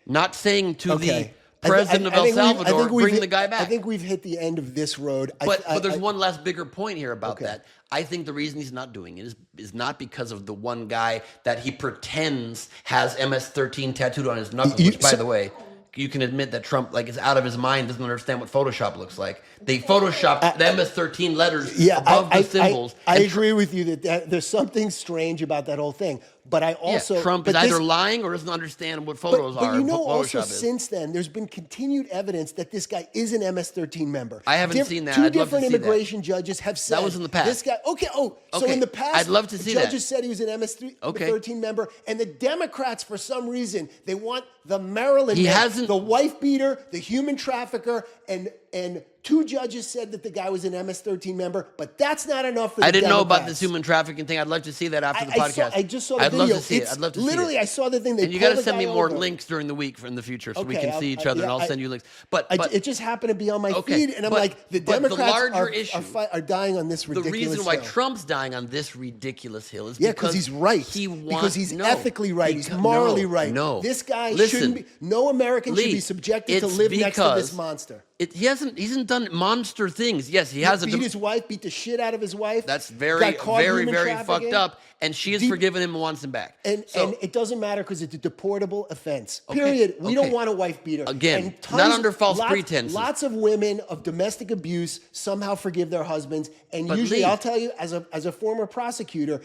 Not saying to okay. the president of El Salvador, bring the guy back. I think we've hit the end of this road. But there's one last bigger point here about that. I think the reason he's not doing it is not because of the one guy that he pretends has MS-13 tattooed on his knuckles, which, by the way, you can admit that Trump is out of his mind, doesn't understand what Photoshop looks like. They photoshopped the MS-13 letters above the symbols. I agree with you that there's something strange about that whole thing. But I also Trump is either lying or doesn't understand what photos are. But you know, what also Photoshop is. since then, there's been continued evidence that this guy is an MS-13 member. I haven't seen that. Two I'd love to different see that. immigration judges have said That was in the past. This guy. Okay. So Okay. in the past, I'd love to see that. judges said he was an MS-13 member, and the Democrats, for some reason, they want the Maryland man, the wife beater, the human trafficker, and two judges said that the guy was an MS-13 member, but that's not enough for the I didn't know about Democrats. this human trafficking thing. I'd love to see that after the podcast. I just saw the I'd video. love to see it. I'd love to see it. Literally, I saw the thing. And you got to send me more links during the week in the future so we can see each other, and I'll send you links. But it just happened to be on my feed, and I'm like, the Democrats are dying on this ridiculous hill. The reason why hill. Trump's dying on this ridiculous hill is because he's right. Because he's ethically right. He's morally right. No, this guy shouldn't be. No American should be subjected to live next to this monster. He hasn't done monster things. Yes, he has. Beat his wife, beat the shit out of his wife. That's very fucked up. And she has forgiven him and wants him back. And it doesn't matter because it's a deportable offense. Period. We don't want a wife beater. Again, not under false pretenses. Lots of women of domestic abuse somehow forgive their husbands. And usually, I'll tell you, as a former prosecutor,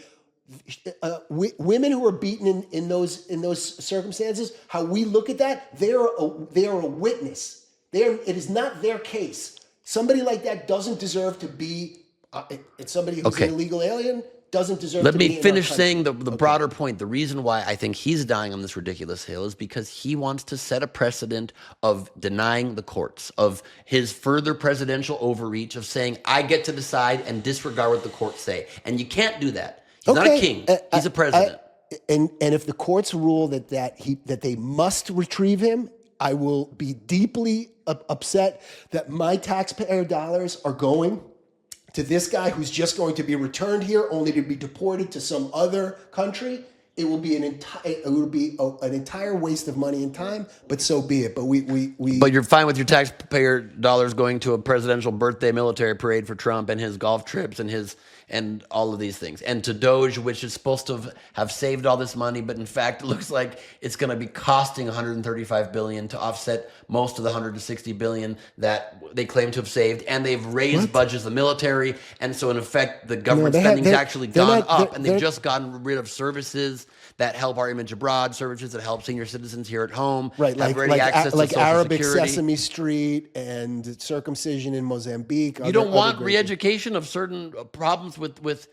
women who are beaten in those circumstances, how we look at that, they are a witness. It is not their case. Somebody like that doesn't deserve to be. It's somebody who's an illegal alien. Doesn't deserve Let to be me in finish our saying country. the broader point. The reason why I think he's dying on this ridiculous hill is because he wants to set a precedent of denying the courts, of his further presidential overreach, of saying, I get to decide and disregard what the courts say. And you can't do that. He's not a king. He's a president. And if the courts rule that they must retrieve him, I will be deeply upset that my taxpayer dollars are going to this guy who's just going to be returned here only to be deported to some other country. It will be an entire waste of money and time, but so be it. But But you're fine with your taxpayer dollars going to a presidential birthday military parade for Trump and his golf trips and all of these things. And to Doge, which is supposed to have saved all this money, but in fact it looks like it's going to be costing $135 billion to offset most of the $160 billion that they claim to have saved. And they've raised budgets of the military. And so in effect, the government spending's actually gone up, and they've just gotten rid of services that help our image abroad, services that help senior citizens here at home, right, have ready access to Social Arabic Security. Sesame Street and circumcision in Mozambique. You don't want re-education of certain problems with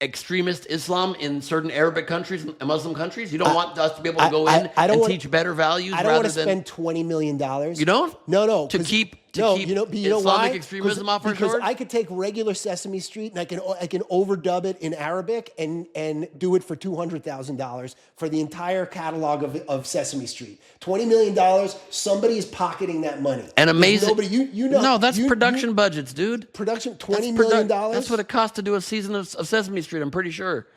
extremist Islam in certain Arabic countries and Muslim countries. You don't want us to be able to go in and teach better values. I don't want to spend $20 million. You don't? No. To keep Islamic why? Extremism off our because shores? I could take regular Sesame Street and I can overdub it in Arabic and do it for $200,000 for the entire catalog of Sesame Street. $20 million. Somebody is pocketing that money. And amazing. Nobody, you know. No, that's production budgets, dude. Production $20 million. That's what it costs to do a season of Sesame Street. I'm pretty sure.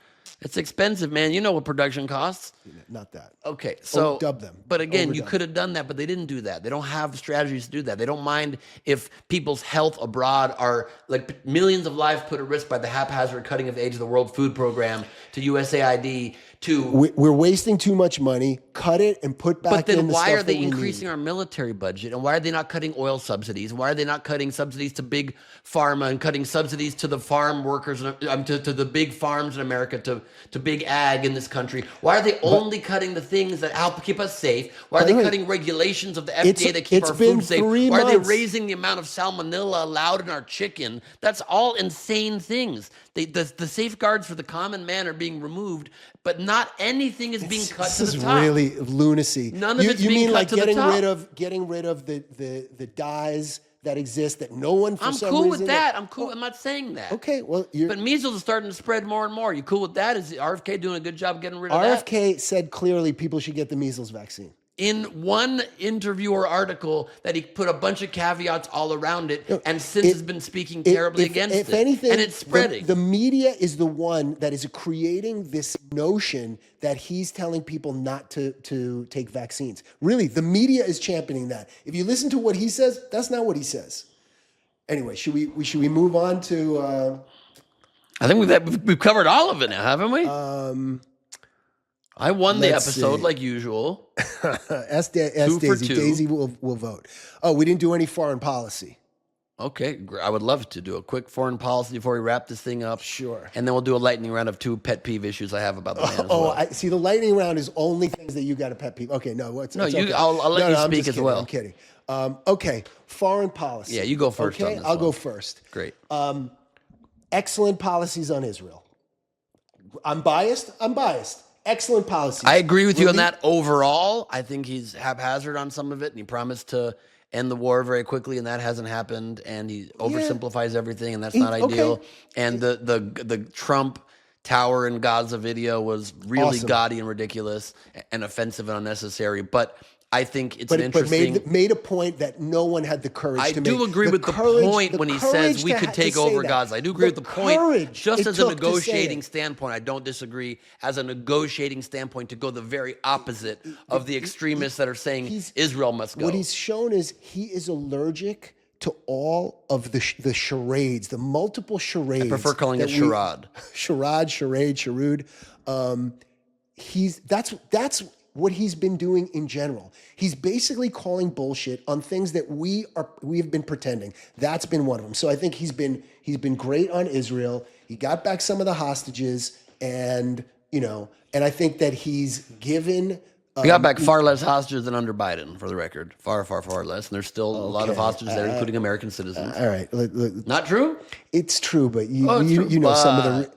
It's expensive, man. You know what production costs. Not that. Okay, so dub them. But again, you could have done that, but they didn't do that. They don't have strategies to do that. They don't mind if people's health abroad are like millions of lives put at risk by the haphazard cutting of age of the World Food Program to USAID to. We're wasting too much money. Cut it and put back. But then in the why stuff are they that we increasing need. our military budget? And why are they not cutting oil subsidies? And why are they not cutting subsidies to big pharma and cutting subsidies to the farm workers, to the big farms in America, to big ag in this country? Why are they only cutting the things that help keep us safe? Why are they cutting regulations of the FDA that keep our food safe? Why are they raising the amount of salmonella allowed in our chicken? That's all insane things. The safeguards for the common man are being removed, but not anything is being cut to the top. This is really lunacy. None of it's you being mean cut like to the top. getting rid of the dyes that exist that no one for I'm some cool reason. with that. I'm cool. I'm not saying that. Okay, well, But measles is starting to spread more and more. You cool with that? Is the RFK doing a good job getting rid of that? RFK said clearly people should get the measles vaccine. In one interview or article that he put a bunch of caveats all around it, and since has been speaking terribly against it. If anything, and it's spreading. The media is the one that is creating this notion that he's telling people not to take vaccines. Really, the media is championing that. If you listen to what he says, that's not what he says. Anyway, should we move on to? I think we've covered all of it now, haven't we? I won the episode like usual. Ask Daisy. Daisy will vote. Oh, we didn't do any foreign policy. Okay, I would love to do a quick foreign policy before we wrap this thing up. Sure. And then we'll do a lightning round of 2 pet peeve issues I have about the man as well. I see. The lightning round is only things that you got a pet peeve. Okay, no, it's okay. I'll let you I'm speak just as well. I'm kidding. Okay, foreign policy. Yeah, you go first. Okay, on this I'll one. go first. Great. Excellent policies on Israel. I'm biased. Excellent policies. I agree with you on that overall. I think he's haphazard on some of it, and he promised to end the war very quickly, and that hasn't happened. And he oversimplifies everything, and that's not ideal. Okay. And the Trump Tower in Gaza video was really gaudy and ridiculous and offensive and unnecessary. But I think it's an interesting. But made a point that no one had the courage to make. I do agree with the point when he says we could take over Gaza. I do agree with the point. Just as a negotiating standpoint, I don't disagree. As a negotiating standpoint, to go the very opposite of the extremists that are saying Israel must go. What he's shown is he is allergic to all of the charades, the multiple charades. I prefer calling it charade. Charade. That's what he's been doing in general. He's basically calling bullshit on things that we have been pretending. That's been one of them. So I think he's been great on Israel. He got back some of the hostages, and and I think that he's given. We got back far less hostages than under Biden, for the record. Far, far, far less. And there's still a lot of hostages there, including American citizens. All right, Not true? it's true, but you true, know some of the.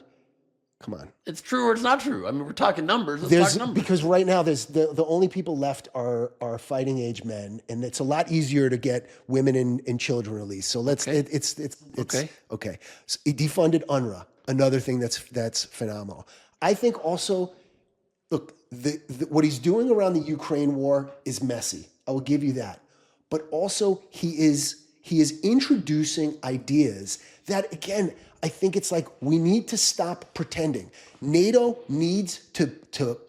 Come on. It's true or it's not true. I mean, we're talking numbers. Let's talk numbers. Because right now there's the only people left are fighting age men, and it's a lot easier to get women and children released. So let's it's okay. So he defunded UNRWA, another thing that's phenomenal. I think also, look, what he's doing around the Ukraine war is messy. I will give you that, but also he is introducing ideas that, again, I think it's like we need to stop pretending. NATO needs to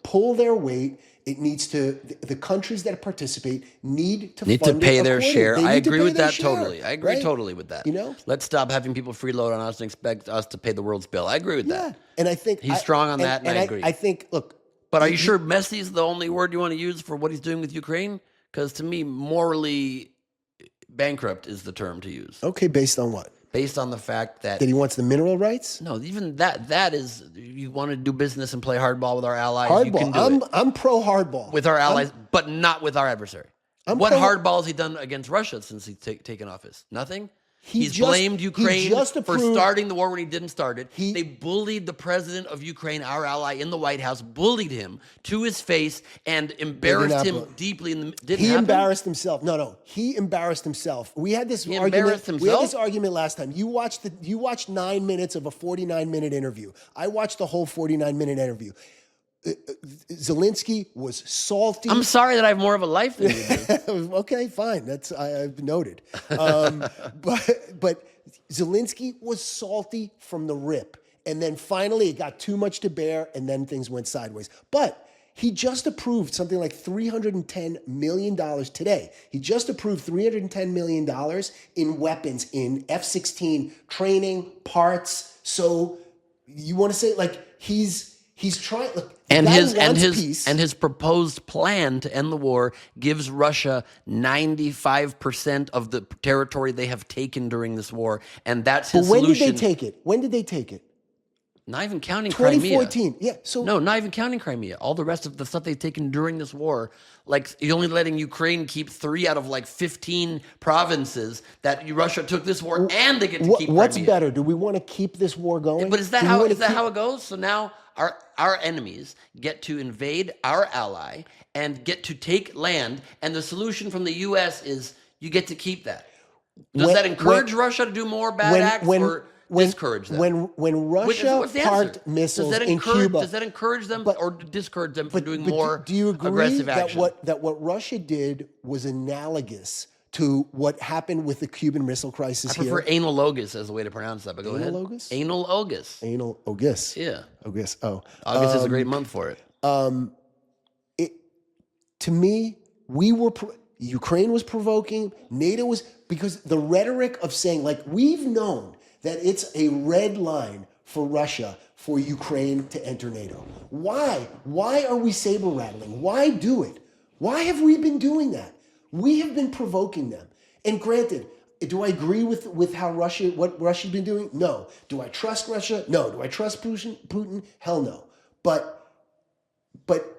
pull their weight. It needs to, the countries that participate need to pay their share. I agree with that share, totally. I agree totally with that. Let's stop having people freeload on us and expect us to pay the world's bill. I agree with that. And I think he's strong on that, and I agree. I think, look. But are you sure messy is the only word you want to use for what he's doing with Ukraine? Because to me, morally bankrupt is the term to use. Okay, based on what? Based on the fact that he wants the mineral rights? No, even that is, you want to do business and play hardball with our allies. Hardball. You can do I'm pro hardball. With our allies, but not with our adversary. What hardball has he done against Russia since he's taken office? Nothing? He's blamed Ukraine for starting the war when he didn't start it. They bullied the president of Ukraine, our ally, in the White House, bullied him to his face and embarrassed him deeply. He embarrassed himself. No, he embarrassed himself. We had this argument. We had this argument last time. You watched 9 minutes of a 49-minute interview. I watched the whole 49-minute interview. Zelensky was salty. I'm sorry that I have more of a life than you do. Okay, fine. That's I've noted. But Zelensky was salty from the rip, and then finally it got too much to bear, and then things went sideways. But he just approved something like $310 million today. He just approved $310 million in weapons, in F-16 training, parts. So you want to say, like, he's trying. Look, and his proposed plan to end the war gives Russia 95% of the territory they have taken during this war, and that's his solution. When did they take it? When did they take it? Not even counting Crimea. 2014. Yeah. So no, not even counting Crimea. All the rest of the stuff they've taken during this war, like you're only letting Ukraine keep 3 out of like 15 provinces that Russia took this war, and they get to keep Crimea. What's better? Do we want to keep this war going? But is that how it goes? So now our enemies get to invade our ally and get to take land, and the solution from the U.S. is you get to keep that. Does that encourage Russia to do more bad acts or discourage them? When Russia parked missiles in Cuba, does that encourage them or discourage them from doing more do you agree aggressive action? that what Russia did was analogous to what happened with the Cuban Missile Crisis here? I prefer analogous as a way to pronounce that, but go ahead. Analogus? Analogus. Yeah. August. Oh. August is a great month for it. To me, Ukraine was provoking, NATO was, because the rhetoric of saying, like, we've known that it's a red line for Russia for Ukraine to enter NATO. Why? Why are we saber rattling? Why do it? Why have we been doing that? We have been provoking them. And granted, do I agree with what Russia's been doing? No. Do I trust Russia? No. Do I trust Putin? Hell no. But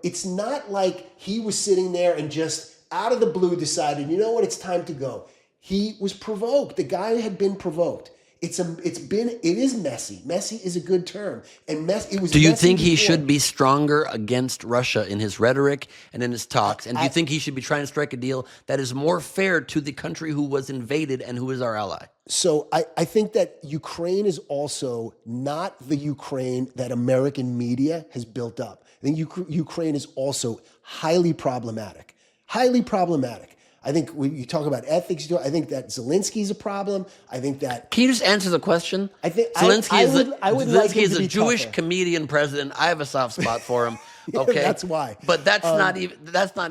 it's not like he was sitting there and just out of the blue decided, you know what, it's time to go. He was provoked. The guy had been provoked. It is messy. Messy is a good term. And do you think he should be stronger against Russia in his rhetoric and in his talks? And do you think he should be trying to strike a deal that is more fair to the country who was invaded and who is our ally? So I think that Ukraine is also not the Ukraine that American media has built up. I think Ukraine is also highly problematic. Highly problematic. I think when you talk about ethics, I think that Zelensky's a problem. I think that... Can you just answer the question? I think Zelensky is a Jewish comedian president. I have a soft spot for him. Okay, that's why. But that's not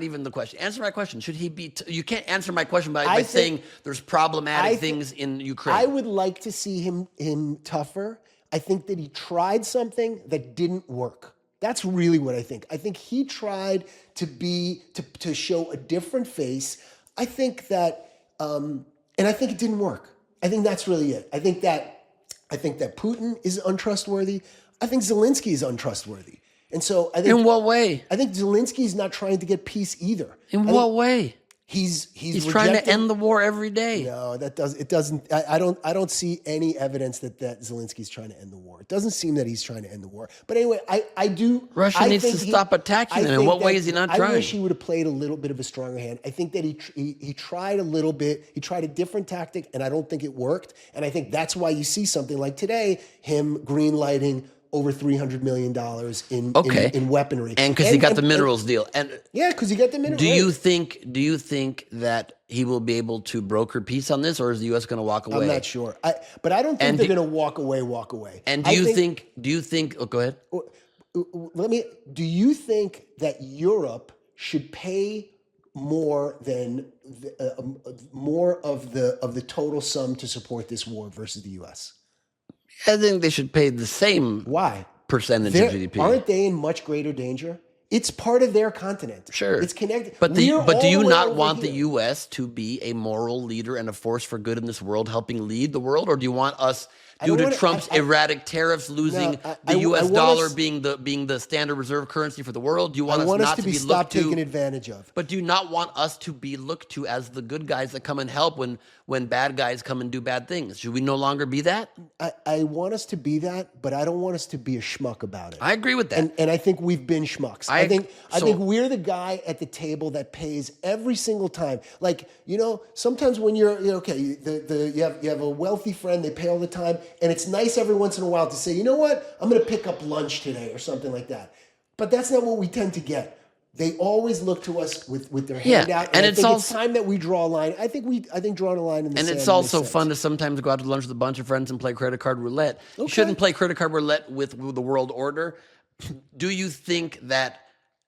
even the question. Answer my question. Should he be? You can't answer my question by saying there's problematic things in Ukraine. I would like to see him tougher. I think that he tried something that didn't work. That's really what I think. I think he tried to show a different face. I think that, and I think it didn't work. I think that's really it. I think that I think that Putin is untrustworthy. I think Zelensky is untrustworthy. And so I think In what way? I think Zelensky is not trying to get peace either. In what way? He's trying to end the war every day. No, it doesn't. I don't see any evidence that Zelensky's trying to end the war. It doesn't seem that he's trying to end the war. But anyway, I do. Russia needs to stop attacking them. In what way is he not trying? I wish he would have played a little bit of a stronger hand. I think that he tried a little bit. He tried a different tactic, and I don't think it worked. And I think that's why you see something like today, him green lighting over $300 million in weaponry, and because he got the minerals deal, and yeah, because he got the minerals. Do you think that he will be able to broker peace on this, or is the U.S. going to walk away? I'm not sure, but I don't think they're going to walk away. And do you think? Oh, go ahead. Do you think that Europe should pay more than more of the total sum to support this war versus the U.S.? I think they should pay the same percentage of GDP. Aren't they in much greater danger? It's part of their continent. Sure. It's connected. But do you not want the U.S. to be a moral leader and a force for good in this world, helping lead the world? Or do you want us, due to Trump's erratic tariffs, losing the U.S. dollar being the standard reserve currency for the world? Do you want us not to be stopped taken advantage of? But do you not want us to be looked to as the good guys that come and help when bad guys come and do bad things? Should we no longer be that? I want us to be that, but I don't want us to be a schmuck about it. I agree with that. And I think we've been schmucks. I think we're the guy at the table that pays every single time. Like, sometimes when you have a wealthy friend, they pay all the time, and it's nice every once in a while to say, you know what, I'm going to pick up lunch today or something like that. But that's not what we tend to get. They always look to us with their hand out, and I think it's time that we draw a line. I think drawing a line in the sand. And it's also fun to sometimes go out to lunch with a bunch of friends and play credit card roulette. Okay. You shouldn't play credit card roulette with the world order. Do you think that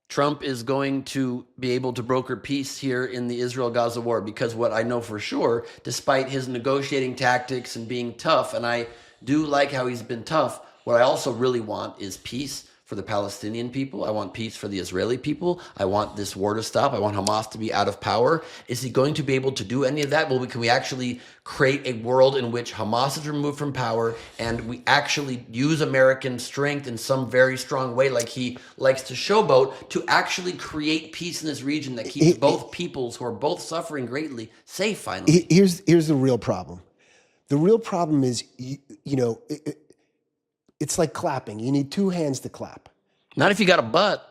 Trump is going to be able to broker peace here in the Israel-Gaza war? Because what I know for sure, despite his negotiating tactics and being tough, and I do like how he's been tough, what I also really want is peace for the Palestinian people. I want peace for the Israeli people. I want this war to stop. I want Hamas to be out of power. Is he going to be able to do any of that? Well, can we actually create a world in which Hamas is removed from power and we actually use American strength in some very strong way, like he likes to showboat, to actually create peace in this region that keeps both peoples who are both suffering greatly safe finally? Here's the real problem. The real problem is, it's like clapping. You need two hands to clap. Not if you got a butt.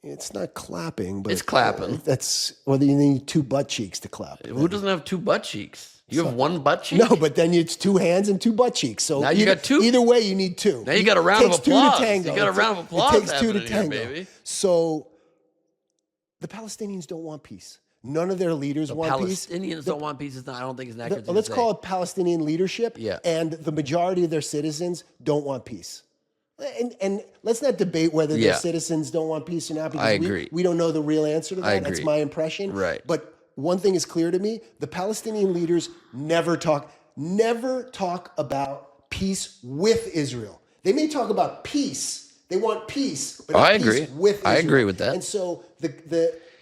It's not clapping, but it's clapping. You need two butt cheeks to clap. Who doesn't have two butt cheeks? You have one butt cheek? No, but then it's two hands and two butt cheeks. So now you got two. Either way, you need two. Now you got a round of applause. You got a round of applause. It takes two to tango, baby. So the Palestinians don't want peace. None of their leaders want peace. Palestinians don't want peace. I don't think it's accurate. Let's call it Palestinian leadership. Yeah. And the majority of their citizens don't want peace. And let's not debate whether their citizens don't want peace or not, because I agree. We don't know the real answer to that. I agree. That's my impression. Right. But one thing is clear to me: the Palestinian leaders never talk about peace with Israel. They may talk about peace. They want peace, but I peace agree. with Israel. I agree with that. And so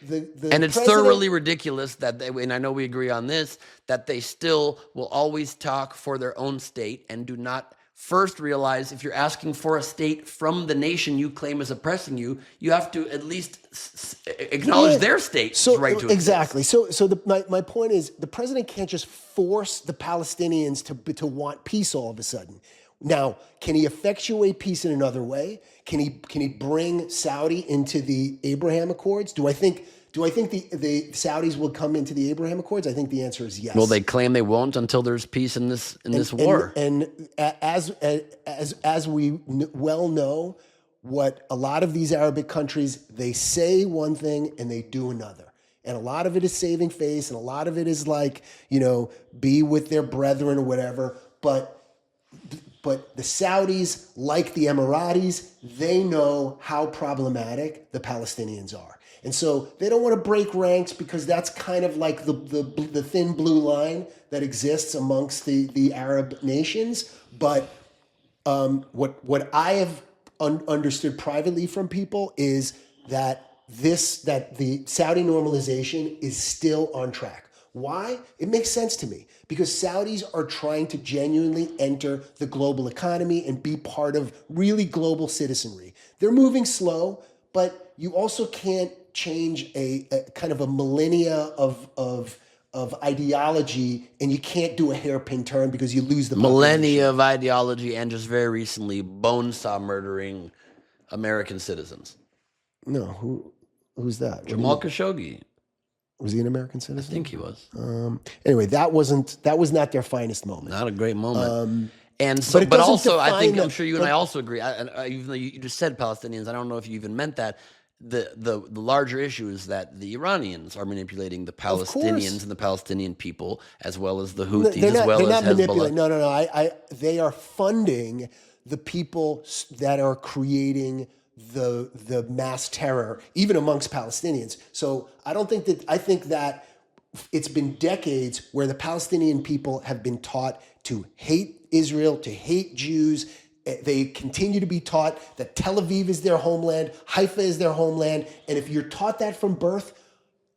and it's thoroughly ridiculous that and I know we agree on this, that they still will always talk for their own state and do not first realize if you're asking for a state from the nation you claim is oppressing you, you have to at least acknowledge their state's right to exist. Exactly. So my point is, the president can't just force the Palestinians to want peace all of a sudden. Now, can he effectuate peace in another way? Can he bring Saudi into the Abraham Accords? Do I think the Saudis will come into the Abraham Accords? I think the answer is yes. Well, they claim they won't until there's peace in this war. And as we well know, what a lot of these Arabic countries, they say one thing and they do another. And a lot of it is saving face, and a lot of it is like, be with their brethren or whatever. But the Saudis, like the Emiratis, they know how problematic the Palestinians are. And so they don't want to break ranks, because that's kind of like the thin blue line that exists amongst the Arab nations. But what I have understood privately from people is that the Saudi normalization is still on track. Why? It makes sense to me because Saudis are trying to genuinely enter the global economy and be part of really global citizenry. They're moving slow, but you also can't change a kind of a millennia of ideology, and you can't do a hairpin turn because you lose the Millennia of ideology, and just very recently, bonesaw murdering American citizens. No, who's that? Jamal Khashoggi. Was he an American I citizen? think he was. Anyway, that was not their finest moment. Not a great moment. And so, but also, I think I'm sure you and I also agree. Even though you just said Palestinians, I don't know if you even meant that. The larger issue is that the Iranians are manipulating the Palestinians and the Palestinian people, as well as the Houthis, as well as Hezbollah. No. They are funding the people that are creating the mass terror, even amongst Palestinians. So I think that it's been decades where the Palestinian people have been taught to hate Israel, to hate Jews. They continue to be taught that Tel Aviv is their homeland, Haifa is their homeland. And if you're taught that from birth,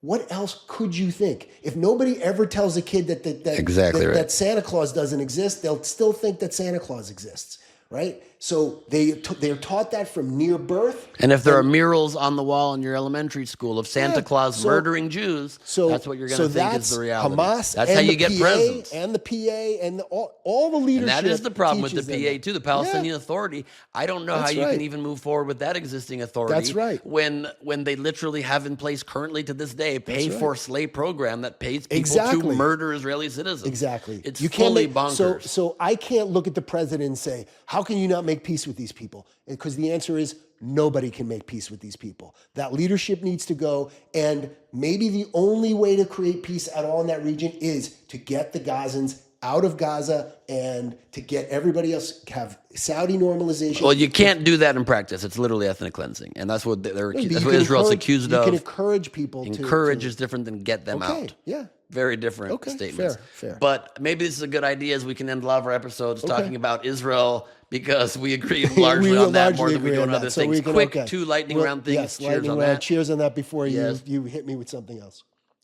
what else could you think? If nobody ever tells a kid that Santa Claus doesn't exist, they'll still think that Santa Claus exists, right? So they're taught that from near birth. And if there are murals on the wall in your elementary school of Santa Claus murdering Jews, that's what you're going to think is the reality. Hamas that's how you get presents. And the PA and all the leadership. And that is the problem with the PA too, the Palestinian Authority. I don't know how you can even move forward with that existing authority. That's right. When they literally have in place currently to this day a pay-for-slay program that pays people to murder Israeli citizens. Exactly. It's fully bonkers. So I can't look at the president and say, how can you not make peace with these people? Because the answer is nobody can make peace with these people. That leadership needs to go. And maybe the only way to create peace at all in that region is to get the Gazans out of Gaza and to get everybody else have Saudi normalization. Well, you can't do that in practice. It's literally ethnic cleansing. And that's what Israel's accused of. You can encourage people Encourage is different than get them out. Yeah. Very different statements. Fair. But maybe this is a good idea as we can end a lot of our episodes talking about Israel because we agree largely on that more than we do on other things. Quick two lightning round things. Yes, cheers on that. Cheers on that before you hit me with something else.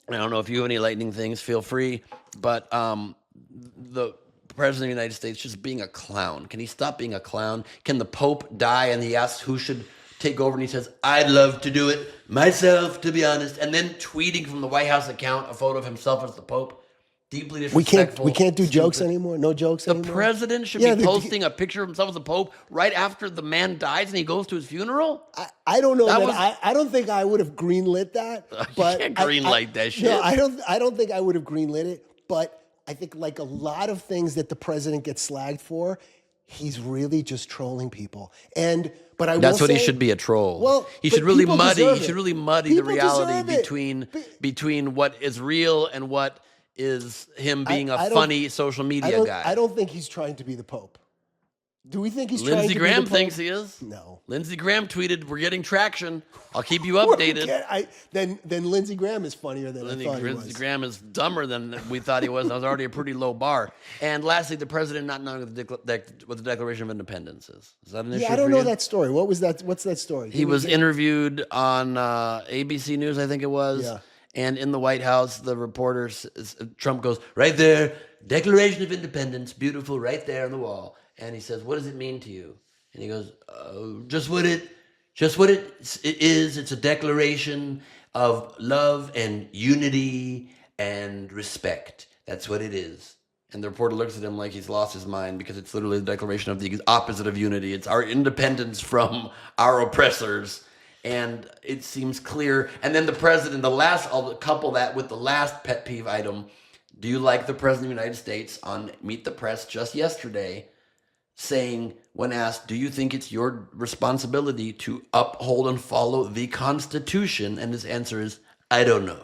I don't know if you have any lightning things, feel free. But the President of the United States just being a clown. Can he stop being a clown? Can the Pope die and he asks who should take over and he says, I'd love to do it myself, to be honest. And then tweeting from the White House account a photo of himself as the Pope. Deeply disrespectful. We can't do jokes anymore? No jokes anymore? The president should be posting a picture of himself as the Pope right after the man dies and he goes to his funeral? I don't know. I don't think I would have greenlit that. But you can't greenlight that shit. No, I don't think I would have greenlit it. But I think like a lot of things that the president gets slagged for, he's really just trolling people. That's what he should be, a troll. Well, he should really muddy the reality between what is real and what is him being a funny social media guy. I don't think he's trying to be the Pope. Do we think he's trying to be the Pope? Lindsey Graham thinks he is. No. Lindsey Graham tweeted, "We're getting traction. I'll keep you updated." Then Lindsey Graham is funnier than I thought he was. Lindsey Graham is dumber than we thought he was. That was already a pretty low bar. And lastly, the president not knowing what the Declaration of Independence is. Is that an issue? Yeah, I don't know that story. What was that? What's that story? He was interviewed on ABC News, I think it was. Yeah. And in the White House, the reporter, Trump goes, right there, Declaration of Independence, beautiful, right there on the wall. And he says, what does it mean to you? And he goes, just what it is. It's a declaration of love and unity and respect. That's what it is. And the reporter looks at him like he's lost his mind because it's literally the declaration of the opposite of unity. It's our independence from our oppressors. And it seems clear. And then the president, I'll couple that with the last pet peeve item. Do you like the president of the United States on Meet the Press just yesterday saying, when asked, do you think it's your responsibility to uphold and follow the Constitution? And his answer is, I don't know.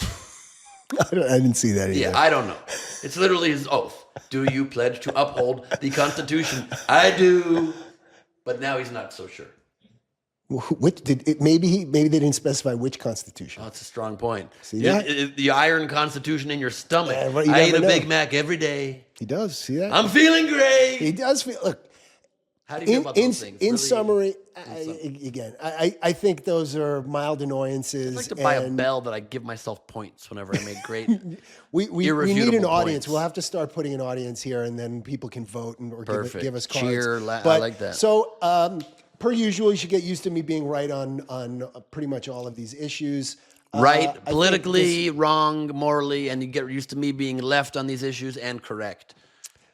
I didn't see that either. Yeah, I don't know. It's literally his oath. Do you pledge to uphold the Constitution? I do. But now he's not so sure. Maybe they didn't specify which Constitution. Oh, that's a strong point. See that? The iron Constitution in your stomach. I eat a Big Mac every day. He does. See that? I'm feeling great. He does feel. Look, How do you feel about those things? In Really, summary, I think those are mild annoyances. I'd like to buy a bell that I give myself points whenever I make great. We need an irrefutable audience. points. We'll have to start putting an audience here, and then people can vote or give us cards. Cheer. I like that. So, per usual, you should get used to me being right on pretty much all of these issues. Right, politically wrong, morally, and you get used to me being left on these issues and correct.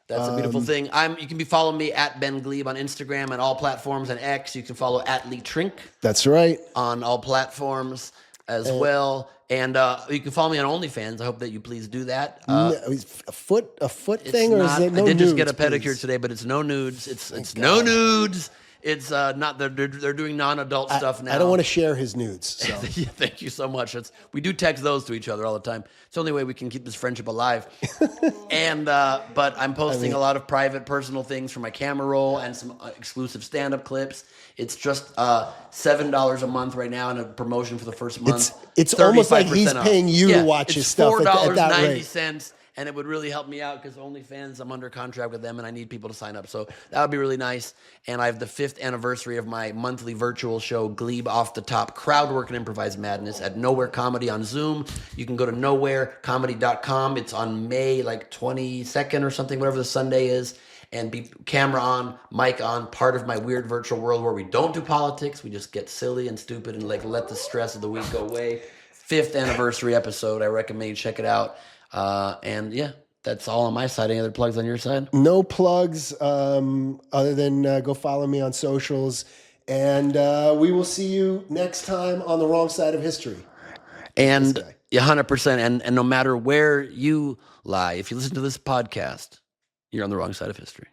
That's a beautiful thing. You can be following me at Ben Gleib on Instagram and all platforms, and X. You can follow at Lee Trink. That's right. On all platforms as well. And you can follow me on OnlyFans. I hope that you please do that. A foot thing, or is it no I did nudes, just get a pedicure please? today, but it's no nudes. It's no nudes. It's not. They're doing non-adult stuff now. I don't want to share his nudes. So. Yeah, thank you so much. We do text those to each other all the time. It's the only way we can keep this friendship alive. But I'm posting a lot of private, personal things from my camera roll and some exclusive stand-up clips. It's just $7 a month right now, and a promotion for the first month. It's almost like he's paying you to watch his stuff at that rate. $4.90. And it would really help me out because OnlyFans, I'm under contract with them and I need people to sign up. So that would be really nice. And I have the 5th anniversary of my monthly virtual show, Gleib Off the Top, crowd work and improvised madness at Nowhere Comedy on Zoom. You can go to nowherecomedy.com. It's on May 22nd or something, whatever the Sunday is. And be camera on, mic on, part of my weird virtual world where we don't do politics. We just get silly and stupid and let the stress of the week go away. 5th anniversary episode. I recommend you check it out. And yeah, that's all on my side. Any other plugs on your side? No plugs, other than go follow me on socials. And we will see you next time on the wrong side of history. And 100%. And no matter where you lie, if you listen to this podcast, you're on the wrong side of history.